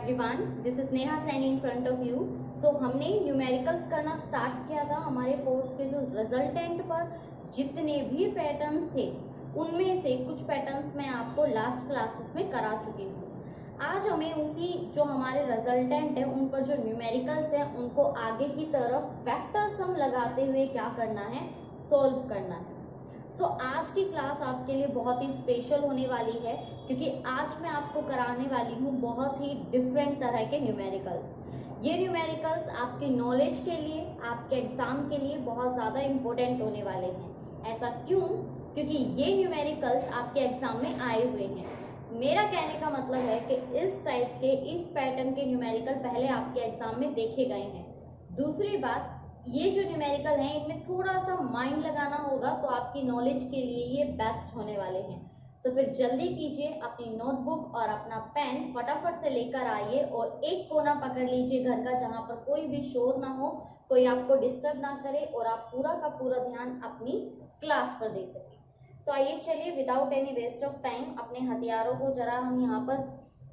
Everyone, this is Neha Saini in front of you. So हमने numericals करना start किया था हमारे कोर्स के जो रिजल्टेंट पर जितने भी पैटर्न्स थे उनमें से कुछ पैटर्न्स मैं आपको लास्ट क्लासेस में करा चुकी हूँ। आज हमें उसी जो हमारे रिजल्टेंट है उन पर जो न्यूमेरिकल्स हैं उनको आगे की तरफ वेक्टर सम लगाते हुए क्या करना है, सॉल्व करना है। सो आज की क्लास आपके लिए बहुत ही स्पेशल होने वाली है क्योंकि आज मैं आपको कराने वाली हूँ बहुत ही डिफरेंट तरह के न्यूमेरिकल्स। ये न्यूमेरिकल्स आपके नॉलेज के लिए, आपके एग्जाम के लिए बहुत ज़्यादा इम्पोर्टेंट होने वाले हैं। ऐसा क्यों? क्योंकि ये न्यूमेरिकल्स आपके एग्जाम में आए हुए हैं। मेरा कहने का मतलब है कि इस टाइप के, इस पैटर्न के न्यूमेरिकल पहले आपके एग्जाम में देखे गए हैं। दूसरी बात, ये जो न्यूमेरिकल हैं इनमें थोड़ा सा माइंड लगाना होगा तो आपकी नॉलेज के लिए ये बेस्ट होने वाले हैं। तो फिर जल्दी कीजिए, अपनी नोटबुक और अपना पेन फटाफट से लेकर आइए और एक कोना पकड़ लीजिए घर का जहाँ पर कोई भी शोर ना हो, कोई आपको डिस्टर्ब ना करे और आप पूरा का पूरा ध्यान अपनी क्लास पर दे सकें। तो आइए चलिए, without any waste of time अपने हथियारों को जरा हम यहाँ पर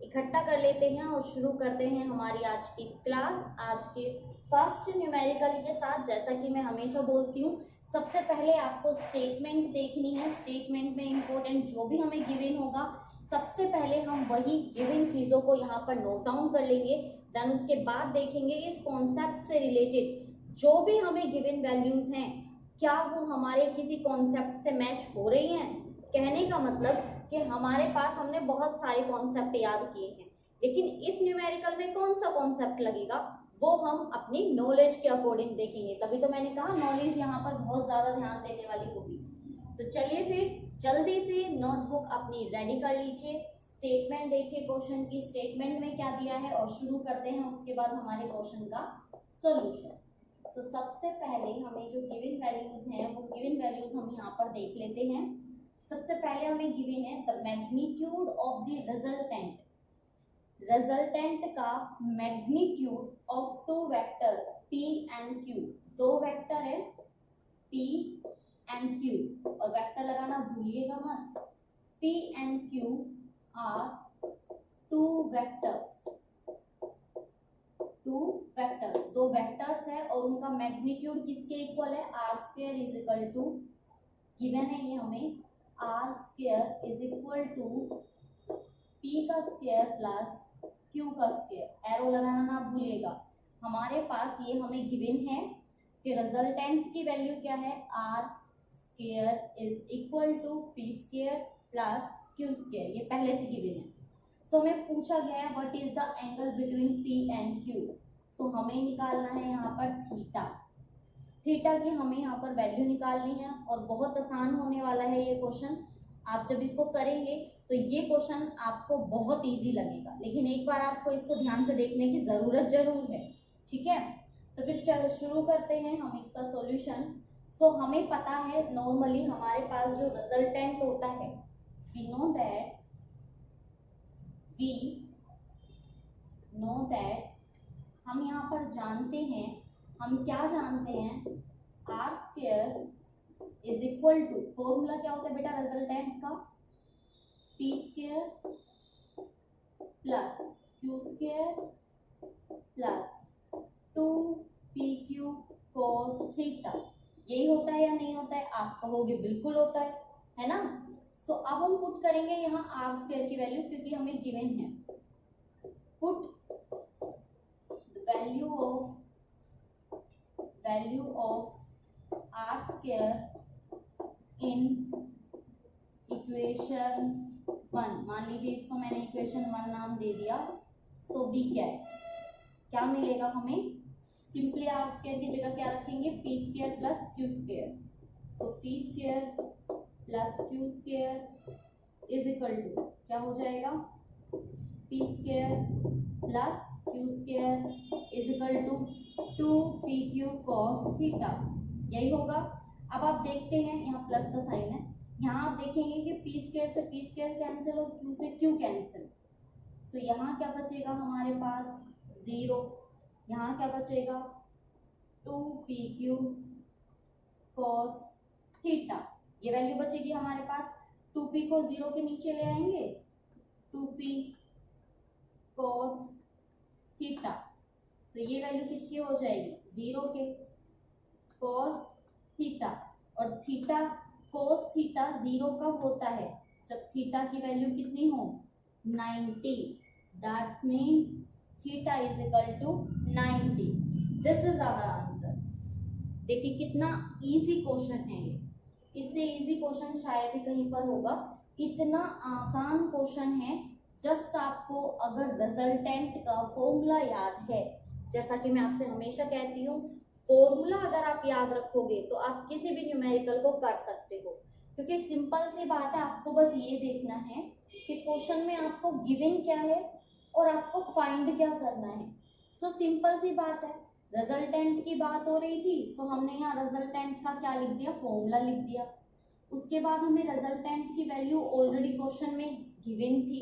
इकट्ठा कर लेते हैं और शुरू करते हैं हमारी आज की क्लास। आज के फर्स्ट न्यूमेरिकल के साथ, जैसा कि मैं हमेशा बोलती हूँ, सबसे पहले आपको स्टेटमेंट देखनी है। स्टेटमेंट में इंपॉर्टेंट जो भी हमें गिवन होगा सबसे पहले हम वही गिवन चीज़ों को यहाँ पर नोट डाउन कर लेंगे। देन उसके बाद देखेंगे इस कॉन्सेप्ट से रिलेटेड जो भी हमें गिवन वैल्यूज हैं क्या वो हमारे किसी कॉन्सेप्ट से मैच हो रही हैं। कहने का मतलब कि हमारे पास हमने बहुत सारे कॉन्सेप्ट याद किए हैं, लेकिन इस न्यूमेरिकल में कौन सा कॉन्सेप्ट लगेगा वो हम अपनी नॉलेज के अकॉर्डिंग देखेंगे। तभी तो मैंने कहा नॉलेज यहाँ पर बहुत ज़्यादा ध्यान देने वाली होगी। तो चलिए फिर जल्दी से नोटबुक अपनी रेडी कर लीजिए। स्टेटमेंट देखिए, क्वेश्चन की स्टेटमेंट में क्या दिया है और शुरू करते हैं उसके बाद हमारे क्वेश्चन का सॉल्यूशन। सो सबसे पहले हमें जो गिवन वैल्यूज हैं वो गिवन वैल्यूज हम यहाँ पर देख लेते हैं। सबसे पहले हमें गिवन है the magnitude of the resultant. Resultant का magnitude of two vector P and Q। दो वेक्टर है P एंड Q और वेक्टर लगाना भूलिएगा मत। P and Q are two vectors. दो वेक्टर्स है और उनका मैग्नीट्यूड किसके इक्वल है? R square is equal to, given है ये हमें, R square is equal to P का स्क्वायर प्लस Q का स्क्वायर। एरो लगाना ना भूलिएगा। हमारे पास ये हमें गिवन है कि रिजल्टेंट की वैल्यू क्या है? R square is equal to P square plus Q square. ये पहले से गिवन है। सो हमें पूछा गया है what is the angle between P and Q। सो हमें निकालना है यहाँ पर थीटा। थीटा की हमें यहाँ पर वैल्यू निकालनी है और बहुत आसान होने वाला है ये क्वेश्चन। आप जब इसको करेंगे तो ये क्वेश्चन आपको बहुत इजी लगेगा, लेकिन एक बार आपको इसको ध्यान से देखने की ज़रूरत जरूर है। ठीक है, तो फिर चलो शुरू करते हैं हम इसका सॉल्यूशन। सो हमें पता है नॉर्मली हमारे पास जो रिजल्टेंट होता है, वी नो दैट हम यहाँ पर जानते हैं, हम क्या जानते हैं? R square is equal to, formula क्या होता है बेटा रिजल्टेंट का? P square plus Q square plus 2PQ cos theta. यही होता है या नहीं होता है? आप कहोगे बिल्कुल होता है ना। सो अब हम पुट करेंगे यहाँ आर स्क्वायर की वैल्यू क्योंकि हमें गिवन है। Put value of R square in equation 1। मान लीजिए इसको मैंने इक्वेशन 1 नाम दे दिया। सो वी क्या मिलेगा हमें? सिंपली आर स्क्वायर की जगह क्या रखेंगे? P square plus Q square. So P square plus Q square is equal to क्या हो जाएगा? P square plus Q square is equal to 2PQ cos theta. यही होगा। अब आप देखते हैं यहाँ प्लस का साइन है, यहाँ आप देखेंगे कि P स्क्वायर से P स्क्वायर कैंसिल और Q से Q कैंसिल। सो यहाँ क्या बचेगा हमारे पास? 0। यहाँ क्या बचेगा? 2PQ cos theta. ये वैल्यू बचेगी हमारे पास। 2P को 0 के नीचे ले आएंगे, 2P cos थीटा, तो ये वैल्यू किसकी हो जाएगी, 0 के, cos थीटा, और थीटा cos थीटा 0 कब होता है, जब थीटा की वैल्यू कितनी हो, 90, that's mean theta is equal to 90। This is our answer. देखिए कितना इजी क्वेश्चन है ये, इससे इजी क्वेश्चन शायद ही कहीं पर होगा, इतना आसान क्वेश्चन है। जस्ट आपको अगर रिजल्टेंट का फॉर्मूला याद है, जैसा कि मैं आपसे हमेशा कहती हूँ, फॉर्मूला अगर आप याद रखोगे तो आप किसी भी न्यूमेरिकल को कर सकते हो, क्योंकि सिंपल सी बात है, आपको बस ये देखना है कि क्वेश्चन में आपको गिवन क्या है और आपको फाइंड क्या करना है। सो सिंपल सी बात है, रिजल्टेंट की बात हो रही थी तो हमने यहाँ रिजल्टेंट का क्या लिख दिया, फॉर्मूला लिख दिया। उसके बाद हमें रिजल्टेंट की वैल्यू ऑलरेडी क्वेश्चन में गिवन थी,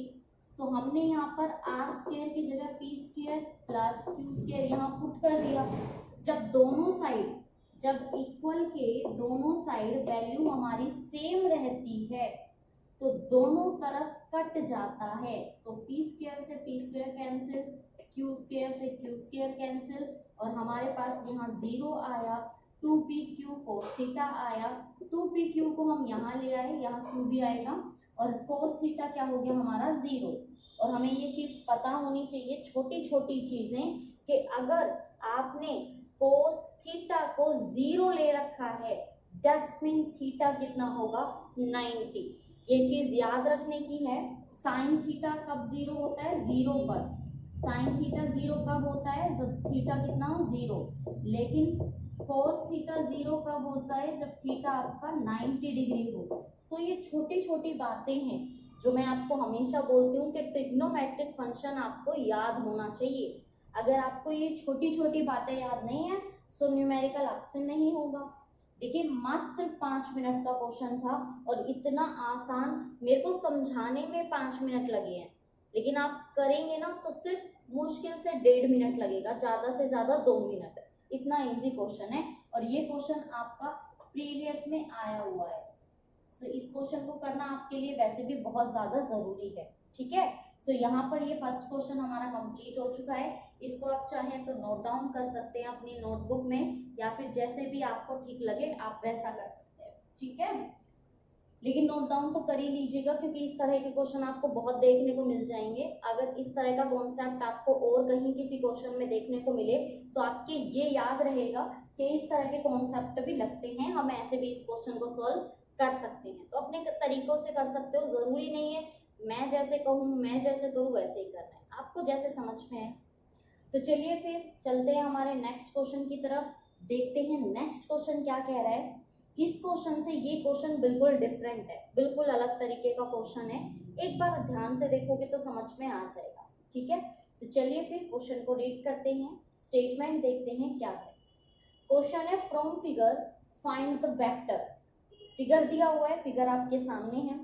सो हमने यहाँ पर आर स्क्वायर की जगह P square plus Q square यहाँ पुट कर दिया। जब दोनों साइड, जब इक्वल के दोनों साइड वैल्यू हमारी सेम रहती है तो दोनों तरफ कट जाता है। सो पी स्क्वायर से P square cancel, Q square से क्यू स्क्वायर कैंसिल, और हमारे पास यहाँ 0 आया, 2pq cos थीटा आया, 2pq को हम यहाँ ले आए, यहाँ q भी आएगा, और cos थीटा क्या हो गया हमारा 0। और हमें ये चीज पता होनी चाहिए, छोटी छोटी चीजें, कि अगर आपने cos थीटा को 0 ले रखा है, दैट्स मीन थीटा कितना होगा, 90। ये चीज याद रखने की है। साइन थीटा कब 0 होता है, 0 पर। साइन थीटा 0 कब होता है, जब थीटा कितना हो, 0। लेकिन cos थीटा 0 कब होता है, जब थीटा आपका 90 डिग्री हो। सो ये छोटी छोटी बातें हैं जो मैं आपको हमेशा बोलती हूँ कि ट्रिग्नोमेट्रिक फंक्शन आपको याद होना चाहिए। अगर आपको ये छोटी छोटी बातें याद नहीं है सो न्यूमेरिकल आपसे नहीं होगा। देखिए मात्र 5 मिनट का क्वेश्चन था और इतना आसान, मेरे को समझाने में 5 मिनट लगे हैं, लेकिन आप करेंगे ना तो सिर्फ मुश्किल से 1.5 मिनट लगेगा, ज्यादा से ज्यादा 2 मिनट। इतना इजी क्वेश्चन है और ये क्वेश्चन आपका प्रीवियस में आया हुआ है। सो इस क्वेश्चन को करना आपके लिए वैसे भी बहुत ज्यादा जरूरी है, ठीक है। सो यहाँ पर ये फर्स्ट क्वेश्चन हमारा कंप्लीट हो चुका है। इसको आप चाहें तो नोट डाउन कर सकते हैं अपनी नोटबुक में, या फिर जैसे भी आपको ठीक लगे आप वैसा कर सकते हैं, ठीक है। लेकिन नोट डाउन तो कर ही लीजिएगा, क्योंकि इस तरह के क्वेश्चन आपको बहुत देखने को मिल जाएंगे। अगर इस तरह का कॉन्सेप्ट आपको और कहीं किसी क्वेश्चन में देखने को मिले तो आपके ये याद रहेगा कि इस तरह के कॉन्सेप्ट भी लगते हैं, हम ऐसे भी इस क्वेश्चन को सॉल्व कर सकते हैं। तो अपने तरीकों से कर सकते हो, जरूरी नहीं है मैं जैसे कहूँ, मैं जैसे करूँ वैसे ही करना है, आपको जैसे समझ में है। तो चलिए फिर चलते हैं हमारे नेक्स्ट क्वेश्चन की तरफ, देखते हैं नेक्स्ट क्वेश्चन क्या कह रहा है। इस क्वेश्चन से ये क्वेश्चन बिल्कुल डिफरेंट है, बिल्कुल अलग तरीके का क्वेश्चन है। एक बार ध्यान से देखोगे तो समझ में आ जाएगा, ठीक है। तो चलिए फिर क्वेश्चन को रीड करते हैं, स्टेटमेंट देखते हैं क्या है। क्वेश्चन है from figure find the vector. Figure दिया हुआ है, फिगर आपके सामने है,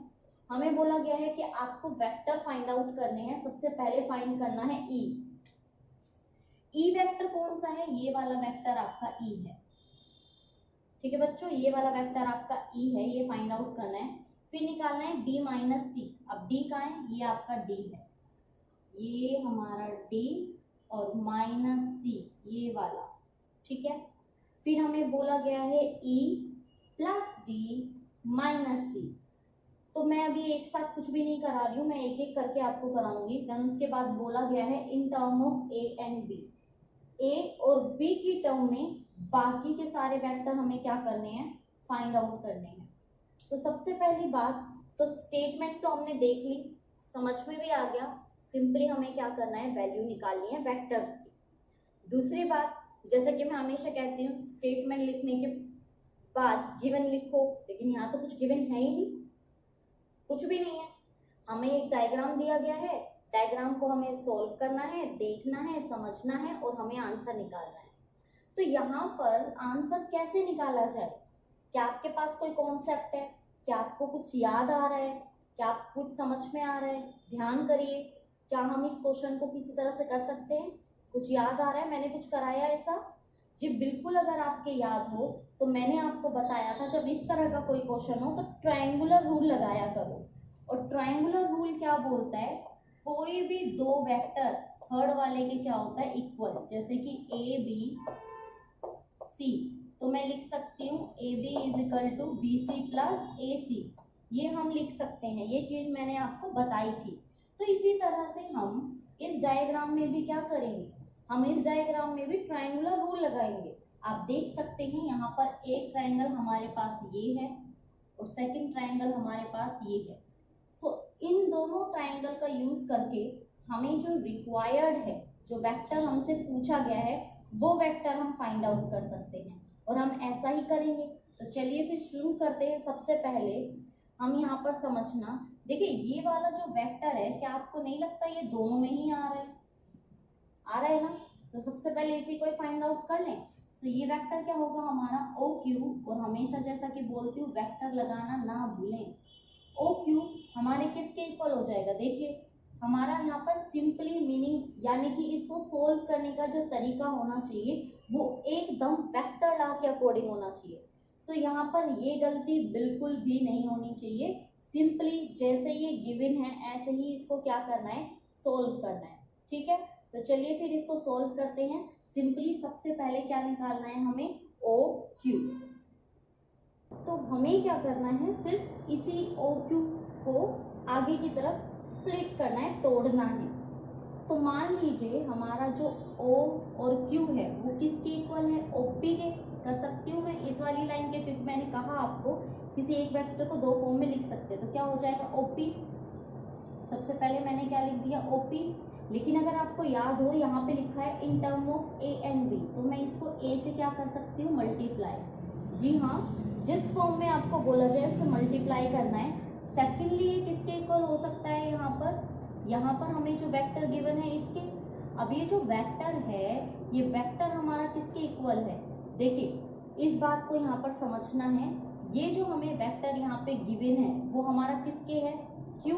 हमें बोला गया है कि आपको वेक्टर फाइंड आउट करने हैं। सबसे पहले फाइंड करना है ई। ई वेक्टर कौन सा है, ये वाला वेक्टर आपका ई है, ठीक है बच्चों, ये वाला वेक्टर आपका ई है, ये फाइंड आउट करना है। फिर निकालना है डी माइनस सी। अब डी कहाँ है, ये आपका डी है, ये हमारा डी, और माइनस सी ये वाला, ठीक है। फिर हमें बोला गया है ई प्लस डी माइनस सी। तो मैं अभी एक साथ कुछ भी नहीं करा रही हूँ, मैं एक एक करके आपको कराऊंगी। देन उसके बाद बोला गया है in term of A and B, A और बी की टर्म में बाकी के सारे वेक्टर हमें क्या करने हैं, फाइंड आउट करने हैं। तो सबसे पहली बात तो स्टेटमेंट तो हमने देख ली, समझ में भी आ गया। सिंपली हमें क्या करना है, वैल्यू निकालनी है वेक्टर्स की। दूसरी बात, जैसे कि मैं हमेशा कहती हूँ, स्टेटमेंट लिखने के बाद गिवन लिखो, लेकिन यहाँ तो कुछ गिवन है ही नहीं, कुछ भी नहीं है। हमें एक डायग्राम दिया गया है, डायग्राम को हमें सोल्व करना है, देखना है, समझना है और हमें आंसर निकालना है। तो यहाँ पर आंसर कैसे निकाला जाए, क्या आपके पास कोई कॉन्सेप्ट है, क्या आपको कुछ याद आ रहा है, क्या आपको कुछ समझ में आ रहा है, ध्यान करिए। क्या हम इस क्वेश्चन को किसी तरह से कर सकते हैं, कुछ याद आ रहा है, मैंने कुछ कराया ऐसा जी, बिल्कुल। अगर आपके याद हो तो मैंने आपको बताया था, जब इस तरह का कोई क्वेश्चन हो तो ट्रायंगुलर रूल लगाया करो। और ट्रायंगुलर रूल क्या बोलता है, कोई भी दो वेक्टर थर्ड वाले के क्या होता है इक्वल, जैसे कि ए बी सी, तो मैं लिख सकती हूँ A B is equal to B C plus A C, ये हम लिख सकते हैं, ये चीज मैंने आपको बताई थी। तो इसी तरह से हम इस डायग्राम में भी क्या करेंगे, हम इस डायग्राम में भी ट्रायंगुलर रूल लगाएंगे। आप देख सकते हैं यहाँ पर एक ट्रायंगल हमारे पास ये है और सेकंड ट्रायंगल हमारे पास ये है। सो इन दोनों ट्रायंगल का यूज करके हमें जो रिक्वायर्ड है, जो वेक्टर हमसे पूछा गया है, वो वेक्टर हम फाइंड आउट कर सकते हैं और हम ऐसा ही करेंगे। तो चलिए फिर शुरू करते हैं। सबसे पहले हम यहाँ पर समझना, देखिए ये वाला जो वेक्टर है, क्या आपको नहीं लगता ये दोनों में ही आ रहा है ना? तो सबसे पहले इसी को फाइंड आउट कर लें। सो ये वेक्टर क्या होगा हमारा ओ क्यू, और हमेशा जैसा कि बोलती हूँ वेक्टर लगाना ना भूलें। ओ क्यू हमारे किसके इक्वल हो जाएगा, देखिए हमारा यहाँ पर सिंपली मीनिंग यानी कि इसको सोल्व करने का जो तरीका होना चाहिए वो एकदम वेक्टर लॉ के अकॉर्डिंग होना चाहिए। सो यहाँ पर ये गलती बिल्कुल भी नहीं होनी चाहिए। सिंपली जैसे ये गिवन है ऐसे ही इसको क्या करना है, सोल्व करना है। ठीक है, तो चलिए फिर इसको सोल्व करते हैं। सिंपली सबसे पहले क्या निकालना है हमें, ओ क्यू। तो हमें क्या करना है, सिर्फ इसी ओ क्यू को आगे की तरफ स्प्लिट करना है, तोड़ना है। तो मान लीजिए हमारा जो O और Q है वो किसके इक्वल है, OP के। कर सकती हूँ मैं इस वाली लाइन के, क्योंकि मैंने कहा आपको किसी एक वेक्टर को दो फॉर्म में लिख सकते हैं। तो क्या हो जाएगा OP, सबसे पहले मैंने क्या लिख दिया OP। लेकिन अगर आपको याद हो यहाँ पे लिखा है in term of A and B, तो मैं इसको A से क्या कर सकती हूँ, मल्टीप्लाई। जी हाँ, जिस फॉर्म में आपको बोला जाए उसे मल्टीप्लाई करना है। सेकेंडली ये किसके इक्वल हो सकता है, यहाँ पर हमें जो वेक्टर गिवन है इसके। अब ये जो वेक्टर है, ये वेक्टर हमारा किसके इक्वल है, देखिए इस बात को यहाँ पर समझना है। ये जो हमें वेक्टर यहाँ पे गिवन है वो हमारा किसके है, Q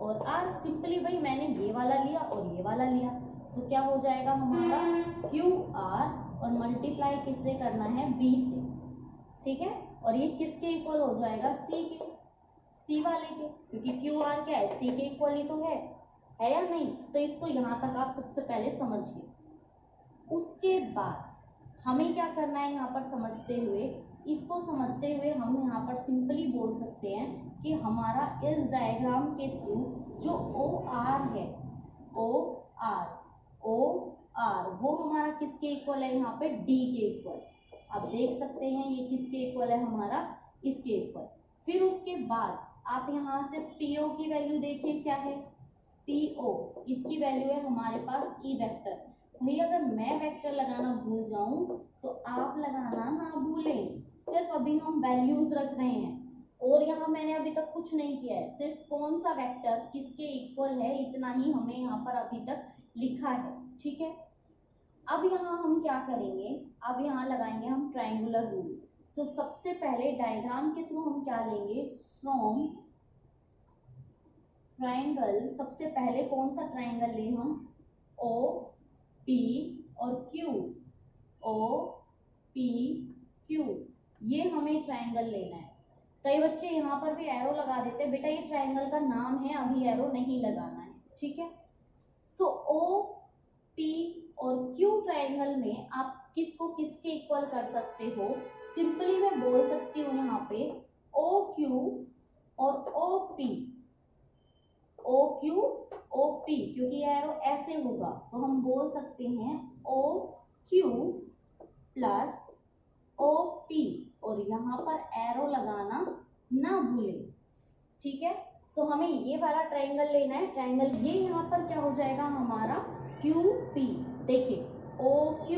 और R। सिंपली भाई मैंने ये वाला लिया और ये वाला लिया, तो क्या हो जाएगा हमारा QR और मल्टीप्लाई किससे करना है, B से। ठीक है, और ये किसके इक्वल हो जाएगा, C के, C वाले के, क्योंकि QR क्या है, C के इक्वल ही तो है या नहीं। तो इसको यहाँ तक आप सबसे पहले समझिए। उसके बाद हमें क्या करना है, यहाँ पर समझते हुए, इसको समझते हुए हम यहाँ पर सिंपली बोल सकते हैं कि हमारा इस डायग्राम के थ्रू जो OR है, OR वो हमारा किसके इक्वल है, यहाँ पे D के इक्वल। आप देख सकते हैं ये किसके इक्वल है, हमारा इसके इक्वल। फिर उसके बाद आप यहाँ से PO की वैल्यू देखिए क्या है, PO इसकी वैल्यू है हमारे पास E वेक्टर। भाई अगर मैं वेक्टर लगाना भूल जाऊं तो आप लगाना ना भूलें, सिर्फ अभी हम वैल्यूज रख रहे हैं और यहाँ मैंने अभी तक कुछ नहीं किया है, सिर्फ कौन सा वेक्टर किसके इक्वल है इतना ही हमें यहाँ पर अभी तक लिखा है। ठीक है, अब यहाँ हम क्या करेंगे, अब यहाँ लगाएंगे हम ट्रायंगुलर रूल। सो सबसे पहले डायग्राम के थ्रू हम क्या लेंगे, फ्रॉम ट्रायंगल, सबसे पहले कौन सा ट्रायंगल ले हम, O P और Q, O P Q, ये हमें ट्रायंगल लेना है। कई बच्चे यहाँ पर भी एरो लगा देते हैं, बेटा ये ट्रायंगल का नाम है, अभी एरो नहीं लगाना है। ठीक है, सो O P और Q ट्रायंगल में आप किसको किसके इक्वल कर सकते हो, सिंपली मैं बोल सकती हूँ यहाँ पे OQ और OP, OQ OP, क्योंकि ये एरो ऐसे होगा तो हम बोल सकते हैं OQ प्लस OP, और यहाँ पर एरो लगाना ना भूलें। ठीक है, सो हमें ये वाला ट्रायंगल लेना है। ट्रायंगल ये यहाँ पर क्या हो जाएगा हमारा QP, देखिए OQ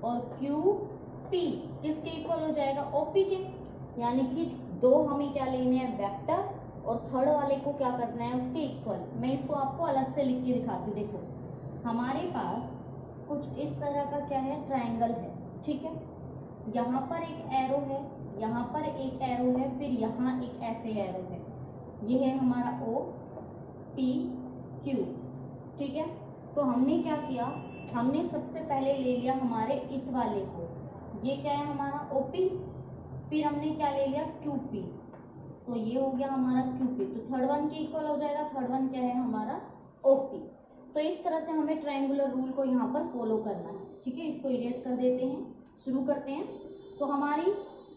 और QP किसके इक्वल हो जाएगा, OP के। यानी कि दो हमें क्या लेने हैं, वेक्टर, और थर्ड वाले को क्या करना है, उसके इक्वल। मैं इसको आपको अलग से लिख के दिखाती हूँ। देखो हमारे पास कुछ इस तरह का क्या है, ट्रायंगल है। ठीक है, यहाँ पर एक एरो है, यहाँ पर एक एरो है, फिर यहाँ एक ऐसे एरो है, ये है हमारा OPQ। ठीक है, तो हमने क्या किया, हमने सबसे पहले ले लिया हमारे इस वाले को, ये क्या है हमारा OP, फिर हमने क्या ले लिया QP। सो ये हो गया हमारा QP, तो थर्ड वन के इक्वल हो जाएगा। थर्ड वन क्या है हमारा OP। तो इस तरह से हमें ट्रायंगुलर रूल को यहाँ पर फॉलो करना है, ठीक है। इसको इरेज कर देते हैं, शुरू करते हैं। तो हमारी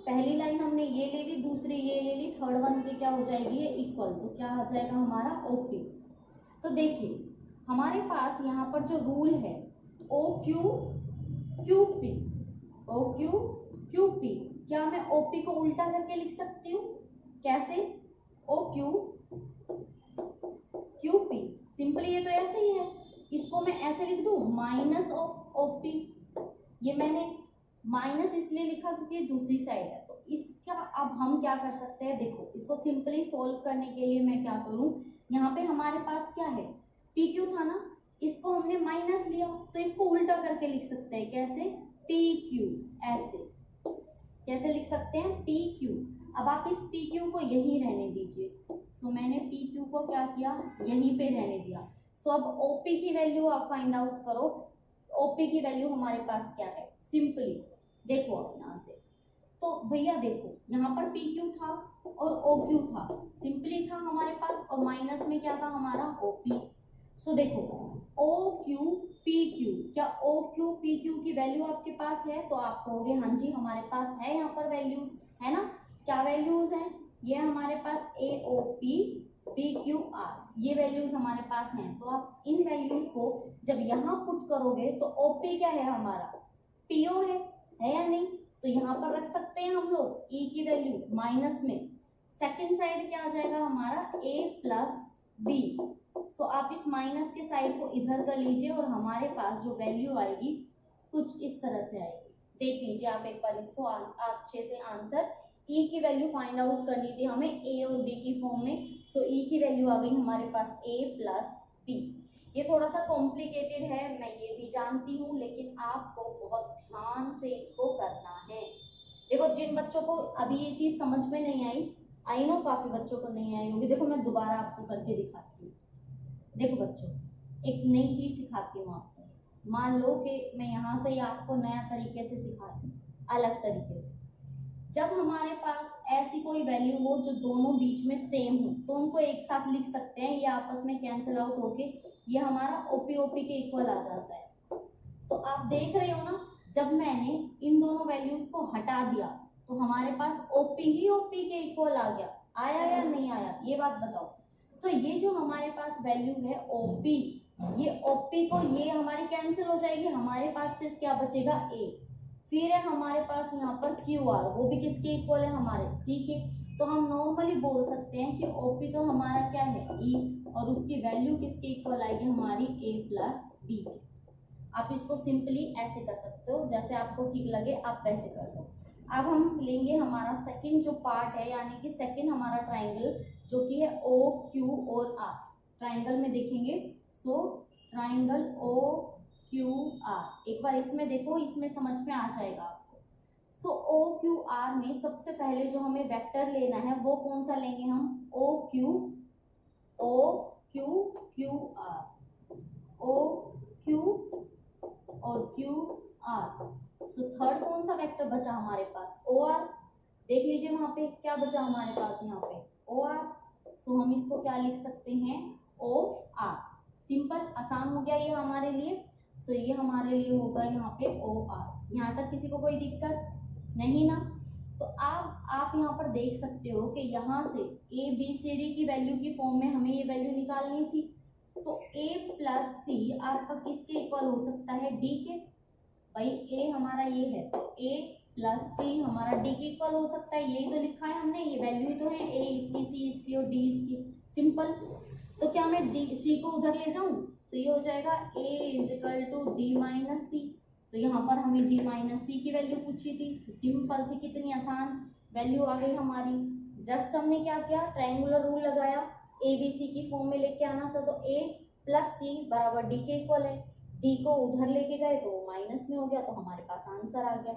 पहली लाइन हमने ये ले ली, दूसरी ये ले ली, थर्ड वन की क्या हो जाएगी, ये इक्वल, तो क्या आ जाएगा हमारा OP। तो देखिए हमारे पास यहाँ पर जो रूल है OQQP, OQQP, क्या मैं OP को उल्टा करके लिख सकती हूँ? कैसे? OQQP, सिंपली ये तो ऐसे ही है, इसको मैं ऐसे लिख दूं माइनस ऑफ OP। ये मैंने माइनस इसलिए लिखा क्योंकि दूसरी साइड है। तो इसका अब हम क्या कर सकते हैं, देखो इसको सिंपली सोल्व करने के लिए मैं क्या करूं, यहाँ पे हमारे पास क्या है, PQ था ना, इसको हमने माइनस लिया, तो इसको उल्टा करके लिख सकते हैं। कैसे? PQ, ऐसे कैसे लिख सकते हैं, PQ। अब आप इस PQ को यहीं रहने दीजिए। सो मैंने PQ को क्या किया, यहीं पे रहने दिया। सो अब OP की वैल्यू आप फाइंड आउट करो। OP की वैल्यू हमारे पास क्या है, सिंपली देखो आप यहाँ से, तो भैया देखो यहाँ पर PQ था और OQ था, सिंपली था हमारे पास, और माइनस में क्या था हमारा OP। सो देखो OQPQ, क्या OQPQ की वैल्यू आपके पास है? तो आप कहोगे हाँ जी हमारे पास है, यहाँ पर वैल्यूज है ना। क्या वैल्यूज हैं? ये हमारे पास AOPBQR, ये वैल्यूज हमारे पास हैं। तो आप इन वैल्यूज को जब यहाँ पुट करोगे तो OP क्या है हमारा, PO है या नहीं? तो यहाँ पर रख सकते हैं हम लोग E की वैल्यू माइनस में, सेकेंड साइड क्या आ जाएगा हमारा A प्लस B। सो आप इस माइनस के साइड को इधर कर लीजिए और हमारे पास जो वैल्यू आएगी कुछ इस तरह से आएगी। देख लीजिए आप एक बार इसको अच्छे से आंसर। E की वैल्यू फाइंड आउट करनी थी हमें A और B की फॉर्म में। सो E की वैल्यू आ गई हमारे पास A प्लस B। ये थोड़ा सा कॉम्प्लिकेटेड है, मैं ये भी जानती हूँ, लेकिन आपको बहुत ध्यान से इसको करना है। देखो जिन बच्चों को अभी ये चीज समझ में नहीं आई नो काफी बच्चों को नहीं आई होगी। देखो मैं दोबारा आपको करके दिखाती हूँ। देखो बच्चों, एक नई चीज सिखाती हूँ आपको। मान लो कि मैं यहाँ से आपको नया तरीके से सिखाती हूँ, अलग तरीके से। जब हमारे पास ऐसी कोई वैल्यू हो जो दोनों बीच में सेम हो, तो उनको एक साथ लिख सकते हैं, ये आपस में कैंसिल आउट होके ये हमारा OP के इक्वल आ जाता है। तो आप देख रहे हो ना, जब मैंने इन दोनों वैल्यूज को हटा दिया तो हमारे पास OP ही OP के इक्वल आ गया। आया या नहीं आया, ये बात बताओ। सो ये जो हमारे पास वैल्यू है OP, ये OP को ये हमारी कैंसिल हो जाएगी, हमारे पास सिर्फ क्या बचेगा A। फिर है हमारे पास यहाँ पर QR, वो भी किसके इक्वल है, हमारे C के। तो हम नॉर्मली बोल सकते हैं कि OP तो हमारा क्या है E, और उसकी वैल्यू किसके इक्वल आएगी हमारी A प्लस B के। आप इसको सिंपली ऐसे कर सकते हो, जैसे आपको ठीक लगे आप वैसे कर लो। अब हम लेंगे हमारा सेकंड जो पार्ट है, यानी कि सेकंड हमारा ट्राइंगल जो कि है OQ और R। ट्राइंगल में देखेंगे, सो ट्राइंगल OQR, एक बार इसमें देखो, इसमें समझ में आ जाएगा आपको। सो OQR में सबसे पहले जो हमें वेक्टर लेना है वो कौन सा लेंगे हम, OQQR, OQ और QR। सो थर्ड कौन सा वेक्टर बचा हमारे पास, OR। देख लीजिए वहां पे क्या बचा हमारे पास, यहाँ पे OR। सो हम इसको क्या लिख सकते हैं, OR। सिंपल, आसान हो गया ये हमारे लिए। सो ये हमारे लिए होगा यहाँ पे OR। यहाँ तक किसी को कोई दिक्कत नहीं ना? तो आप यहाँ पर देख सकते हो कि यहाँ से ABCD की वैल्यू की फॉर्म में हमें ये वैल्यू निकालनी थी। सो A प्लस C आपका किसके इक्वल हो सकता है, D के। भाई A हमारा ये है, तो A प्लस C हमारा D के इक्वल हो सकता है। यही तो लिखा है हमने, ये वैल्यू ही तो है, A इसकी, C इसकी और D इसकी। सिंपल। तो क्या मैं C को उधर ले जाऊं, तो ये हो जाएगा A is equal to D minus C। तो यहाँ पर हमें D माइनस C की वैल्यू पूछी थी, तो सिंपल सी कितनी आसान वैल्यू आ गई हमारी। जस्ट हमने क्या किया, ट्रायंगुलर रूल लगाया, ABC की फॉर्म में लेके आना सा, तो A प्लस C बराबर D के इक्वल है। D को उधर लेके गए तो माइनस में हो गया, तो हमारे पास आंसर आ गया।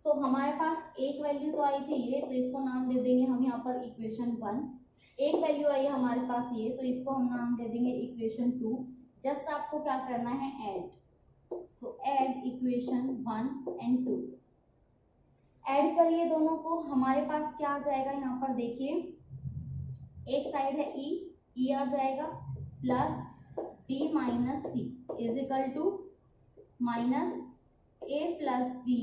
सो हमारे पास एक वैल्यू तो आई थी ये, तो इसको नाम दे देंगे हम यहाँ पर इक्वेशन 1। एक वैल्यू आई है हमारे पास ये, तो इसको हम नाम दे देंगे इक्वेशन 2। जस्ट आपको क्या करना है, add. So add equation 1 and 2, add करिए दोनों को। हमारे पास क्या आ जाएगा, यहाँ पर देखिए, एक साइड है E आ जाएगा, plus d minus C is equal to minus a plus B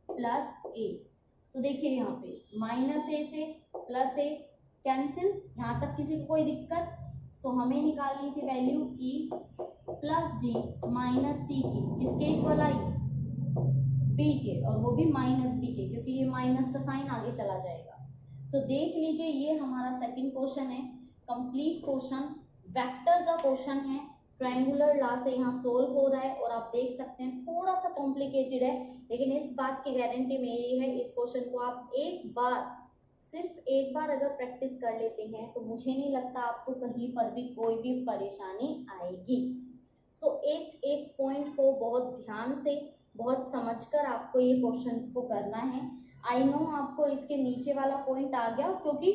plus A. तो देखिए यहाँ पे माइनस ए से प्लस ए कैंसिल, यहाँ तक किसी को कोई दिक्कत? सो हमें निकालनी थी value e plus D minus C की, किसके इक्वल आई? b के, और वो भी माइनस b के, क्योंकि ये माइनस का साइन आगे चला जाएगा। तो देख लीजिए ये हमारा सेकंड क्वेश्चन है, कंप्लीट क्वेश्चन, वेक्टर का क्वेश्चन है, ट्रायंगुलर लॉ से यहाँ सोल्व हो रहा है। और आप देख सकते हैं थोड़ा सा कॉम्प्लिकेटेड है, लेकिन इस बात की गारंटी मेरी है, इस क्वेश्चन को आप एक बार, सिर्फ एक बार अगर प्रैक्टिस कर लेते हैं तो मुझे नहीं लगता आपको कहीं पर भी कोई भी परेशानी आएगी। सो एक एक पॉइंट को बहुत ध्यान से, बहुत समझकर आपको ये क्वेश्चंस को करना है। आई नो आपको इसके नीचे वाला पॉइंट आ गया, क्योंकि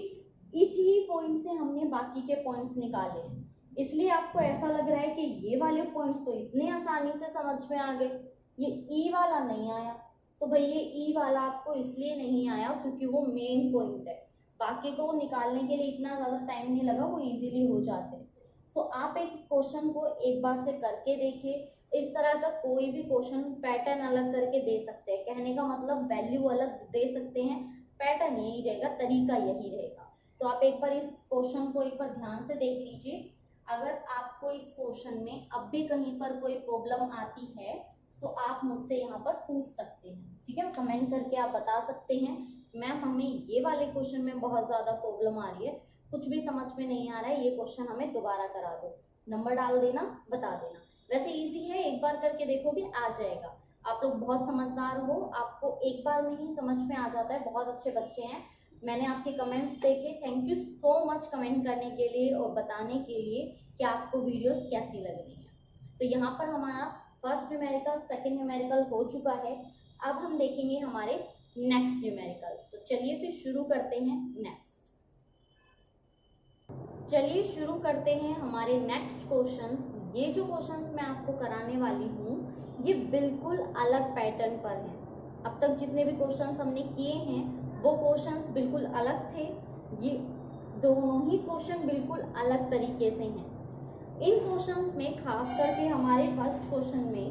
इसी पॉइंट से हमने बाकी के पॉइंट्स निकाले हैं, इसलिए आपको ऐसा लग रहा है कि ये वाले पॉइंट्स तो इतने आसानी से समझ में आ गए, ये ई वाला नहीं आया। तो भाई ये ई वाला आपको इसलिए नहीं आया क्योंकि वो मेन पॉइंट है, बाकी को निकालने के लिए इतना ज़्यादा टाइम नहीं लगा, वो इजीली हो जाते हैं। सो आप एक क्वेश्चन को एक बार से करके देखिए, इस तरह का कोई भी क्वेश्चन पैटर्न अलग करके दे सकते हैं, कहने का मतलब वैल्यू अलग दे सकते हैं, पैटर्न यही रहेगा, तरीका यही रहेगा। तो आप एक बार इस क्वेश्चन को एक बार ध्यान से देख लीजिए। अगर आपको इस क्वेश्चन में अब भी कहीं पर कोई प्रॉब्लम आती है सो आप मुझसे यहाँ पर पूछ सकते हैं, ठीक है, कमेंट करके आप बता सकते हैं मैम हमें ये वाले क्वेश्चन में बहुत ज़्यादा प्रॉब्लम आ रही है, कुछ भी समझ में नहीं आ रहा है, ये क्वेश्चन हमें दोबारा करा दो, नंबर डाल देना, बता देना। वैसे इजी है, एक बार करके देखोगे आ जाएगा। आप लोग बहुत समझदार हो, आपको एक बार में ही समझ में आ जाता है, बहुत अच्छे बच्चे हैं। मैंने आपके कमेंट्स देखे, thank you so much comment करने के लिए और बताने के लिए कि आपको वीडियोस कैसी लग रही हैं। तो यहाँ पर हमारा फर्स्ट न्यूमेरिकल, सेकंड न्यूमेरिकल हो चुका है। अब हम देखेंगे हमारे नेक्स्ट न्यूमेरिकल्स। तो चलिए फिर शुरू करते हैं नेक्स्ट। चलिए शुरू करते हैं हमारे नेक्स्ट क्वेश्चंस। ये जो क्वेश्चंस मैं आपको कराने वाली हूँ ये बिल्कुल अलग पैटर्न पर है। अब तक जितने भी क्वेश्चंस हमने किए हैं वो क्वेश्चंस बिल्कुल अलग थे, ये दोनों ही क्वेश्चन बिल्कुल अलग तरीके से हैं। इन क्वेश्चंस में खास करके हमारे फर्स्ट क्वेश्चन में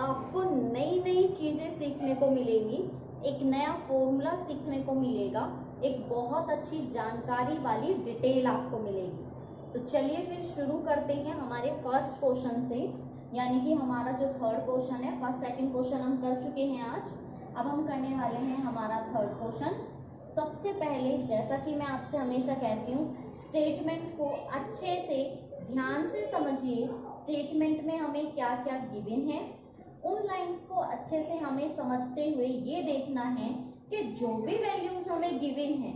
आपको नई नई चीज़ें सीखने को मिलेंगी, एक नया फॉर्मूला सीखने को मिलेगा, एक बहुत अच्छी जानकारी वाली डिटेल आपको मिलेगी। तो चलिए फिर शुरू करते हैं हमारे फर्स्ट क्वेश्चन से, यानी कि हमारा जो थर्ड क्वेश्चन है, फर्स्ट सेकंड क्वेश्चन हम कर चुके हैं आज, अब हम करने वाले हैं हमारा थर्ड क्वेश्चन। सबसे पहले जैसा कि मैं आपसे हमेशा कहती हूँ, स्टेटमेंट को अच्छे से ध्यान से समझिए, स्टेटमेंट में हमें क्या क्या गिवन है, उन लाइंस को अच्छे से हमें समझते हुए ये देखना है कि जो भी वैल्यूज हमें गिवन है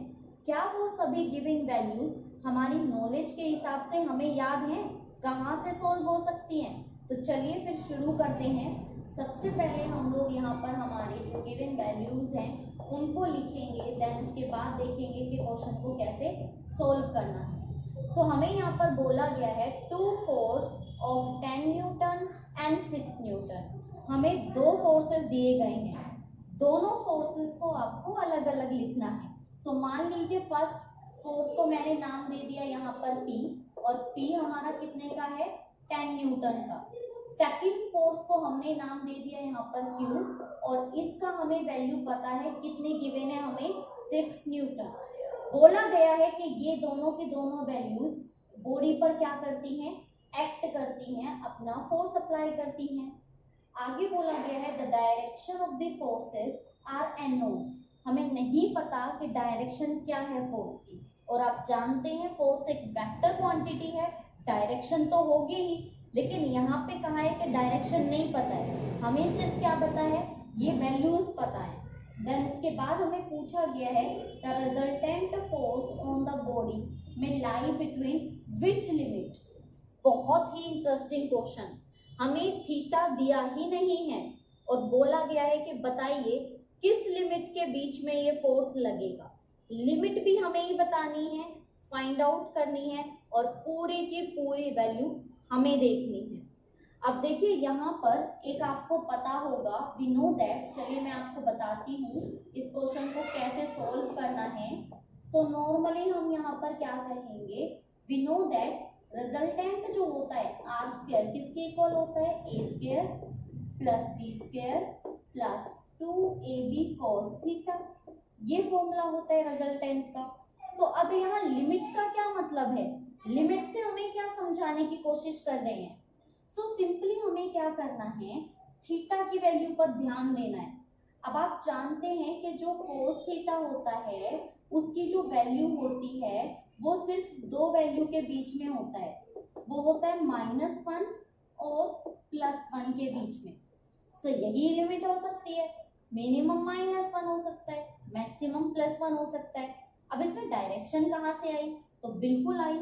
क्या वो सभी गिवन वैल्यूज हमारी नॉलेज के हिसाब से हमें याद हैं, कहाँ से सोल्व हो सकती हैं। तो चलिए फिर शुरू करते हैं। सबसे पहले हम लोग यहाँ पर हमारे जो गिवन वैल्यूज हैं उनको लिखेंगे, देन उसके बाद देखेंगे कि क्वेश्चन को कैसे सोल्व करना है। सो हमें यहाँ पर बोला गया है 2 force of 10 Newton and 6 Newton. हमें 2 फोर्सेस दिए गए हैं, दोनों फोर्सेस को आपको अलग अलग लिखना है। सो मान लीजिए फर्स्ट फोर्स को मैंने नाम दे दिया यहाँ पर P, और P हमारा कितने का है 10 न्यूटन का। सेकंड फोर्स को हमने नाम दे दिया यहाँ पर Q, और इसका हमें वैल्यू पता है कितने गिवन है हमें 6 न्यूटन। बोला गया है कि ये दोनों की दोनों वैल्यूज बॉडी पर क्या करती हैं, एक्ट करती हैं, अपना फोर्स अप्लाई करती हैं। आगे बोला गया है the direction of the forces are unknown. हमें नहीं पता कि डायरेक्शन क्या है फोर्स की, और आप जानते हैं फोर्स एक वेक्टर क्वांटिटी है, डायरेक्शन तो होगी ही, लेकिन यहाँ पे कहा है कि डायरेक्शन नहीं पता है, हमें सिर्फ क्या पता है, ये वैल्यूज पता है। देन उसके बाद हमें पूछा गया है the resultant force on the body में लाई बिटवीन विच लिमिट। बहुत ही इंटरेस्टिंग क्वेश्चन, हमें थीटा दिया ही नहीं है और बोला गया है कि बताइए किस लिमिट के बीच में ये फोर्स लगेगा। लिमिट भी हमें ही बतानी है, फाइंड आउट करनी है, और पूरी की पूरी वैल्यू हमें देखनी है। अब देखिए यहाँ पर एक आपको पता होगा, वी नो दैट, चलिए मैं आपको बताती हूँ इस क्वेश्चन को कैसे सॉल्व करना है। सो नॉर्मली हम यहाँ पर क्या कहेंगे, वी नो दैट रिजल्टेंट जो होता है आर स्क्वायर किसके इक्वल होता है, A square plus B square plus 2ab cos theta, ये फॉर्मूला होता है रिजल्टेंट का। तो अब यहाँ लिमिट का क्या मतलब है, लिमिट से हमें क्या समझाने की कोशिश कर रहे हैं। सो सिंपली हमें क्या करना है, थीटा की वैल्यू पर ध्यान देना है। अब आप जानते हैं कि जो कोस थीटा होता है उसकी जो वैल्यू होती है वो सिर्फ दो वैल्यू के बीच में होता है, वो होता है -1 और +1 के बीच में। सो यही लिमिट हो सकती है, मिनिमम -1 हो सकता है, मैक्सिमम +1 हो सकता है। अब इसमें डायरेक्शन कहाँ से आई, तो बिल्कुल आई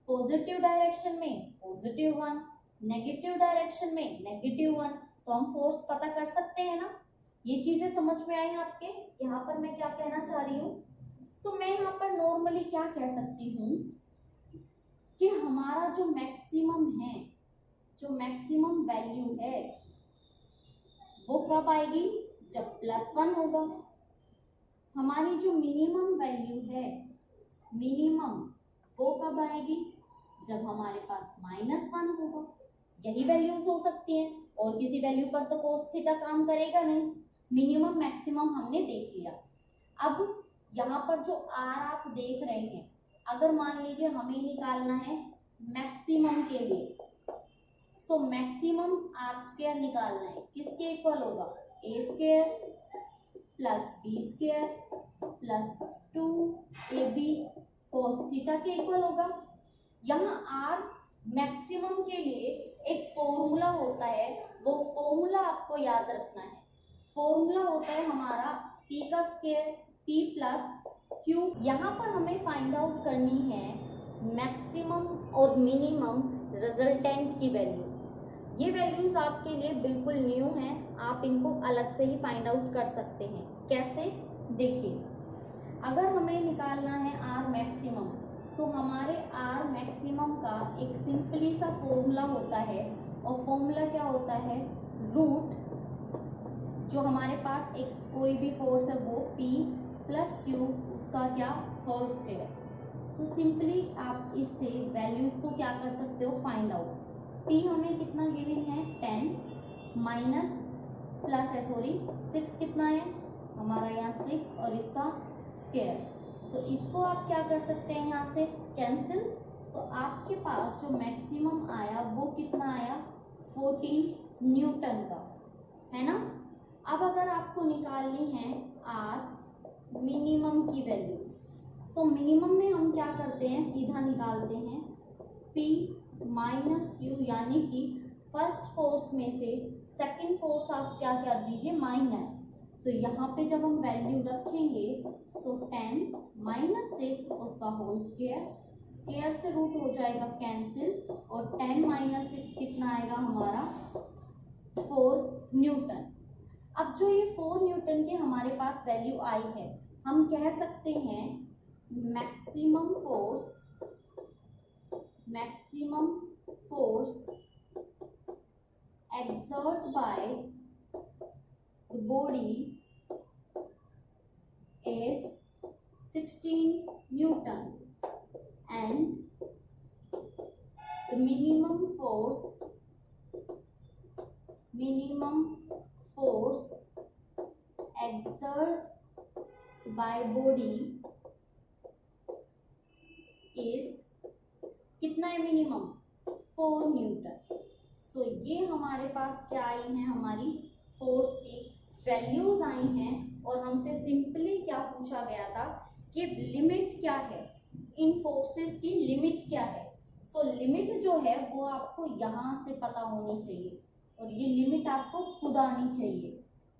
पॉजिटिव डायरेक्शन में +1, नेगेटिव डायरेक्शन में -1। तो हम फोर्स पता कर सकते हैं ना, ये चीजें समझ में आई आपके। यहाँ पर मैं क्या कहना चाह रही हूँ, सो मैं यहाँ पर नॉर्मली क्या कह सकती हूँ कि हमारा जो मैक्सिमम है, जो मैक्सिमम वैल्यू है वो कब आएगी, जब +1 होगा। हमारी जो मिनिमम वैल्यू है, मिनिमम वो कब आएगी, जब हमारे पास -1 होगा। यही वैल्यूज हो सकती हैं, और किसी वैल्यू पर तो कोस थीटा काम करेगा नहीं। मिनिमम मैक्सिमम हमने देख लिया। अब यहाँ पर जो आर आप देख रहे हैं, अगर मान लीजिए हमें निकालना है मैक्सिमम के लिए, सो मैक्सिमम आर स्क्वायर निकालना है, किसके इक्वल होगा, A square plus B square plus 2ab cos theta के इक्वल होगा। यहाँ आर मैक्सिमम के लिए एक फॉर्मूला होता है, वो फॉर्मूला आपको याद रखना है। फॉर्मूला होता है हमारा p का स्क्वायर p प्लस q। यहाँ पर हमें फाइंड आउट करनी है मैक्सिमम और मिनिमम रिजल्टेंट की वैल्यू। ये वैल्यूज आपके लिए बिल्कुल न्यू हैं, आप इनको अलग से ही फाइंड आउट कर सकते हैं। कैसे, देखिए, अगर हमें निकालना है आर मैक्सिमम, सो हमारे आर मैक्सिमम का एक सिंपली सा फॉर्मूला होता है, और फॉर्मूला क्या होता है, रूट जो हमारे पास एक कोई भी फोर्स है वो p प्लस q, उसका क्या, होल स्क्वायर। सो सिंपली आप इससे वैल्यूज को क्या कर सकते हो, फाइंड आउट। p हमें कितना गिवन है, 10 माइनस प्लस है, सॉरी 6 कितना है हमारा यहाँ 6, और इसका स्क्वायर। तो इसको आप क्या कर सकते हैं, यहाँ से कैंसिल। तो आपके पास जो मैक्सिमम आया वो कितना आया, 14 न्यूटन का, है ना। अब अगर आपको निकालनी है आर मिनिमम की वैल्यू, सो मिनिमम में हम क्या करते हैं, सीधा निकालते हैं p माइनस क्यू, यानी कि फर्स्ट फोर्स में से सेकंड फोर्स आप क्या कर दीजिए, माइनस। तो यहाँ पे जब हम वैल्यू रखेंगे, सो 10 माइनस 6 उसका होल स्क्वायर, स्क्वायर से रूट हो जाएगा कैंसिल, और 10 माइनस 6 कितना आएगा हमारा, 4 न्यूटन। अब जो ये 4 न्यूटन की हमारे पास वैल्यू आई है, हम कह सकते हैं maximum force exert by the body is 16 Newton, and the minimum force exert by body is कितना है मिनिमम, 4 न्यूटन। सो ये हमारे पास क्या आई है, हमारी फोर्स की वैल्यूज आई हैं, और हमसे सिंपली क्या पूछा गया था कि लिमिट क्या है, इन फोर्सेस की लिमिट क्या है। सो लिमिट जो है वो आपको यहाँ से पता होनी चाहिए, और ये लिमिट आपको खुद आनी चाहिए,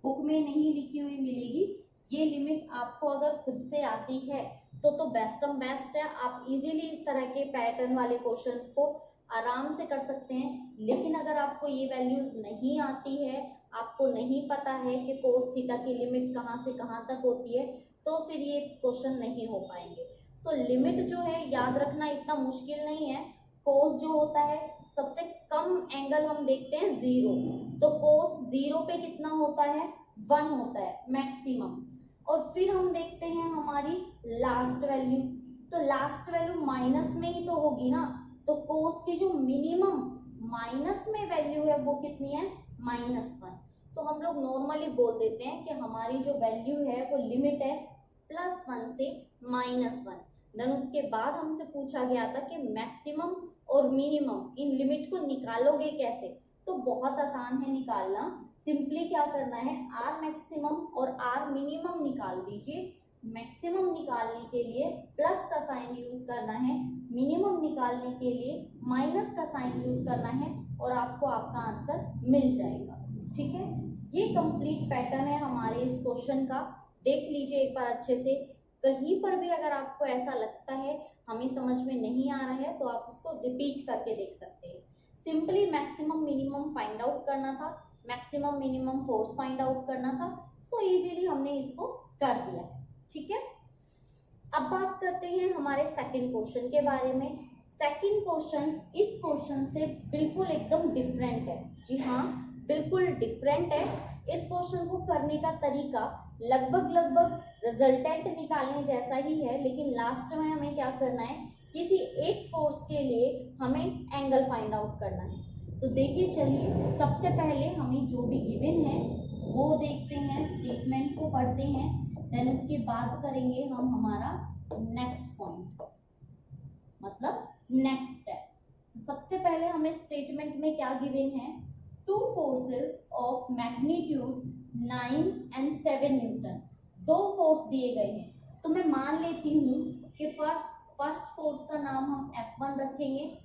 बुक में नहीं लिखी हुई मिलेगी। ये लिमिट आपको अगर खुद से आती है तो बेस्ट है, आप इजीली इस तरह के पैटर्न वाले क्वेश्चंस को आराम से कर सकते हैं। लेकिन अगर आपको ये वैल्यूज नहीं आती है, आपको नहीं पता है कि कोस थीटा की लिमिट कहाँ से कहाँ तक होती है, तो फिर ये क्वेश्चन नहीं हो पाएंगे। सो लिमिट जो है याद रखना इतना मुश्किल नहीं है। कोस जो होता है, सबसे कम एंगल हम देखते हैं 0, तो कोस 0 पे कितना होता है, 1 होता है मैक्सिमम। और फिर हम देखते हैं हमारी लास्ट वैल्यू, तो लास्ट वैल्यू माइनस में ही तो होगी ना, तो कोस की जो मिनिमम माइनस में वैल्यू है वो कितनी है, -1। तो हम लोग नॉर्मली बोल देते हैं कि हमारी जो वैल्यू है वो लिमिट है +1 से -1। देन उसके बाद हमसे पूछा गया था कि मैक्सिमम और मिनिमम इन लिमिट को निकालोगे कैसे। तो बहुत आसान है निकालना। सिंपली क्या करना है, आर मैक्सिमम और आर मिनिमम निकाल दीजिए। मैक्सिमम निकालने के लिए प्लस का साइन यूज करना है, मिनिमम निकालने के लिए माइनस का साइन यूज करना है और आपको आपका आंसर मिल जाएगा। ठीक है, ये कंप्लीट पैटर्न है हमारे इस क्वेश्चन का। देख लीजिए एक बार अच्छे से। कहीं पर भी अगर आपको ऐसा लगता है हमें समझ में नहीं आ रहा है तो आप उसको रिपीट करके देख सकते हैं। Simply maximum minimum find out करना था, maximum minimum force find out करना था। सो इजीली हमने इसको कर दिया। ठीक है, अब बात करते हैं हमारे सेकंड क्वेश्चन के बारे में। सेकंड क्वेश्चन इस क्वेश्चन से बिल्कुल एकदम डिफरेंट है। जी हाँ, बिल्कुल डिफरेंट है। इस क्वेश्चन को करने का तरीका लगभग रिजल्टेंट निकालने जैसा ही है, लेकिन लास्ट में हमें क्या करना है, किसी एक फोर्स के लिए हमें एंगल फाइंड आउट करना है। तो देखिए चलिए, सबसे पहले हमें जो भी गिवन है वो देखते हैं, स्टेटमेंट को पढ़ते हैं, देन उसके बाद करेंगे हम हमारा नेक्स्ट पॉइंट, मतलब नेक्स्ट स्टेप। तो सबसे पहले हमें स्टेटमेंट में क्या गिवन है, 2 forces of magnitude 9 and 7 Newton. 2 force दिए गए हैं। तो मैं मान लेती हूँ कि फर्स्ट फोर्स का नाम हम F1 रखेंगे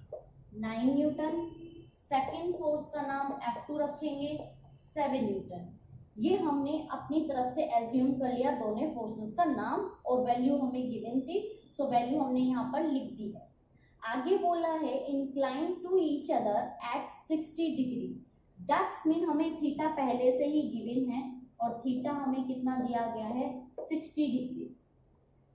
9 न्यूटन, सेकेंड फोर्स का नाम F2 रखेंगे 7 न्यूटन। ये हमने अपनी तरफ से एज्यूम कर लिया दोनों फोर्सेस का नाम, और वैल्यू हमें गिवन थी, सो वैल्यू हमने यहाँ पर लिख दी है। आगे बोला है incline to each other at 60 degree. That's mean हमें थीटा पहले से ही गिवन है और थीटा हमें कितना दिया गया है, 60 डिग्री।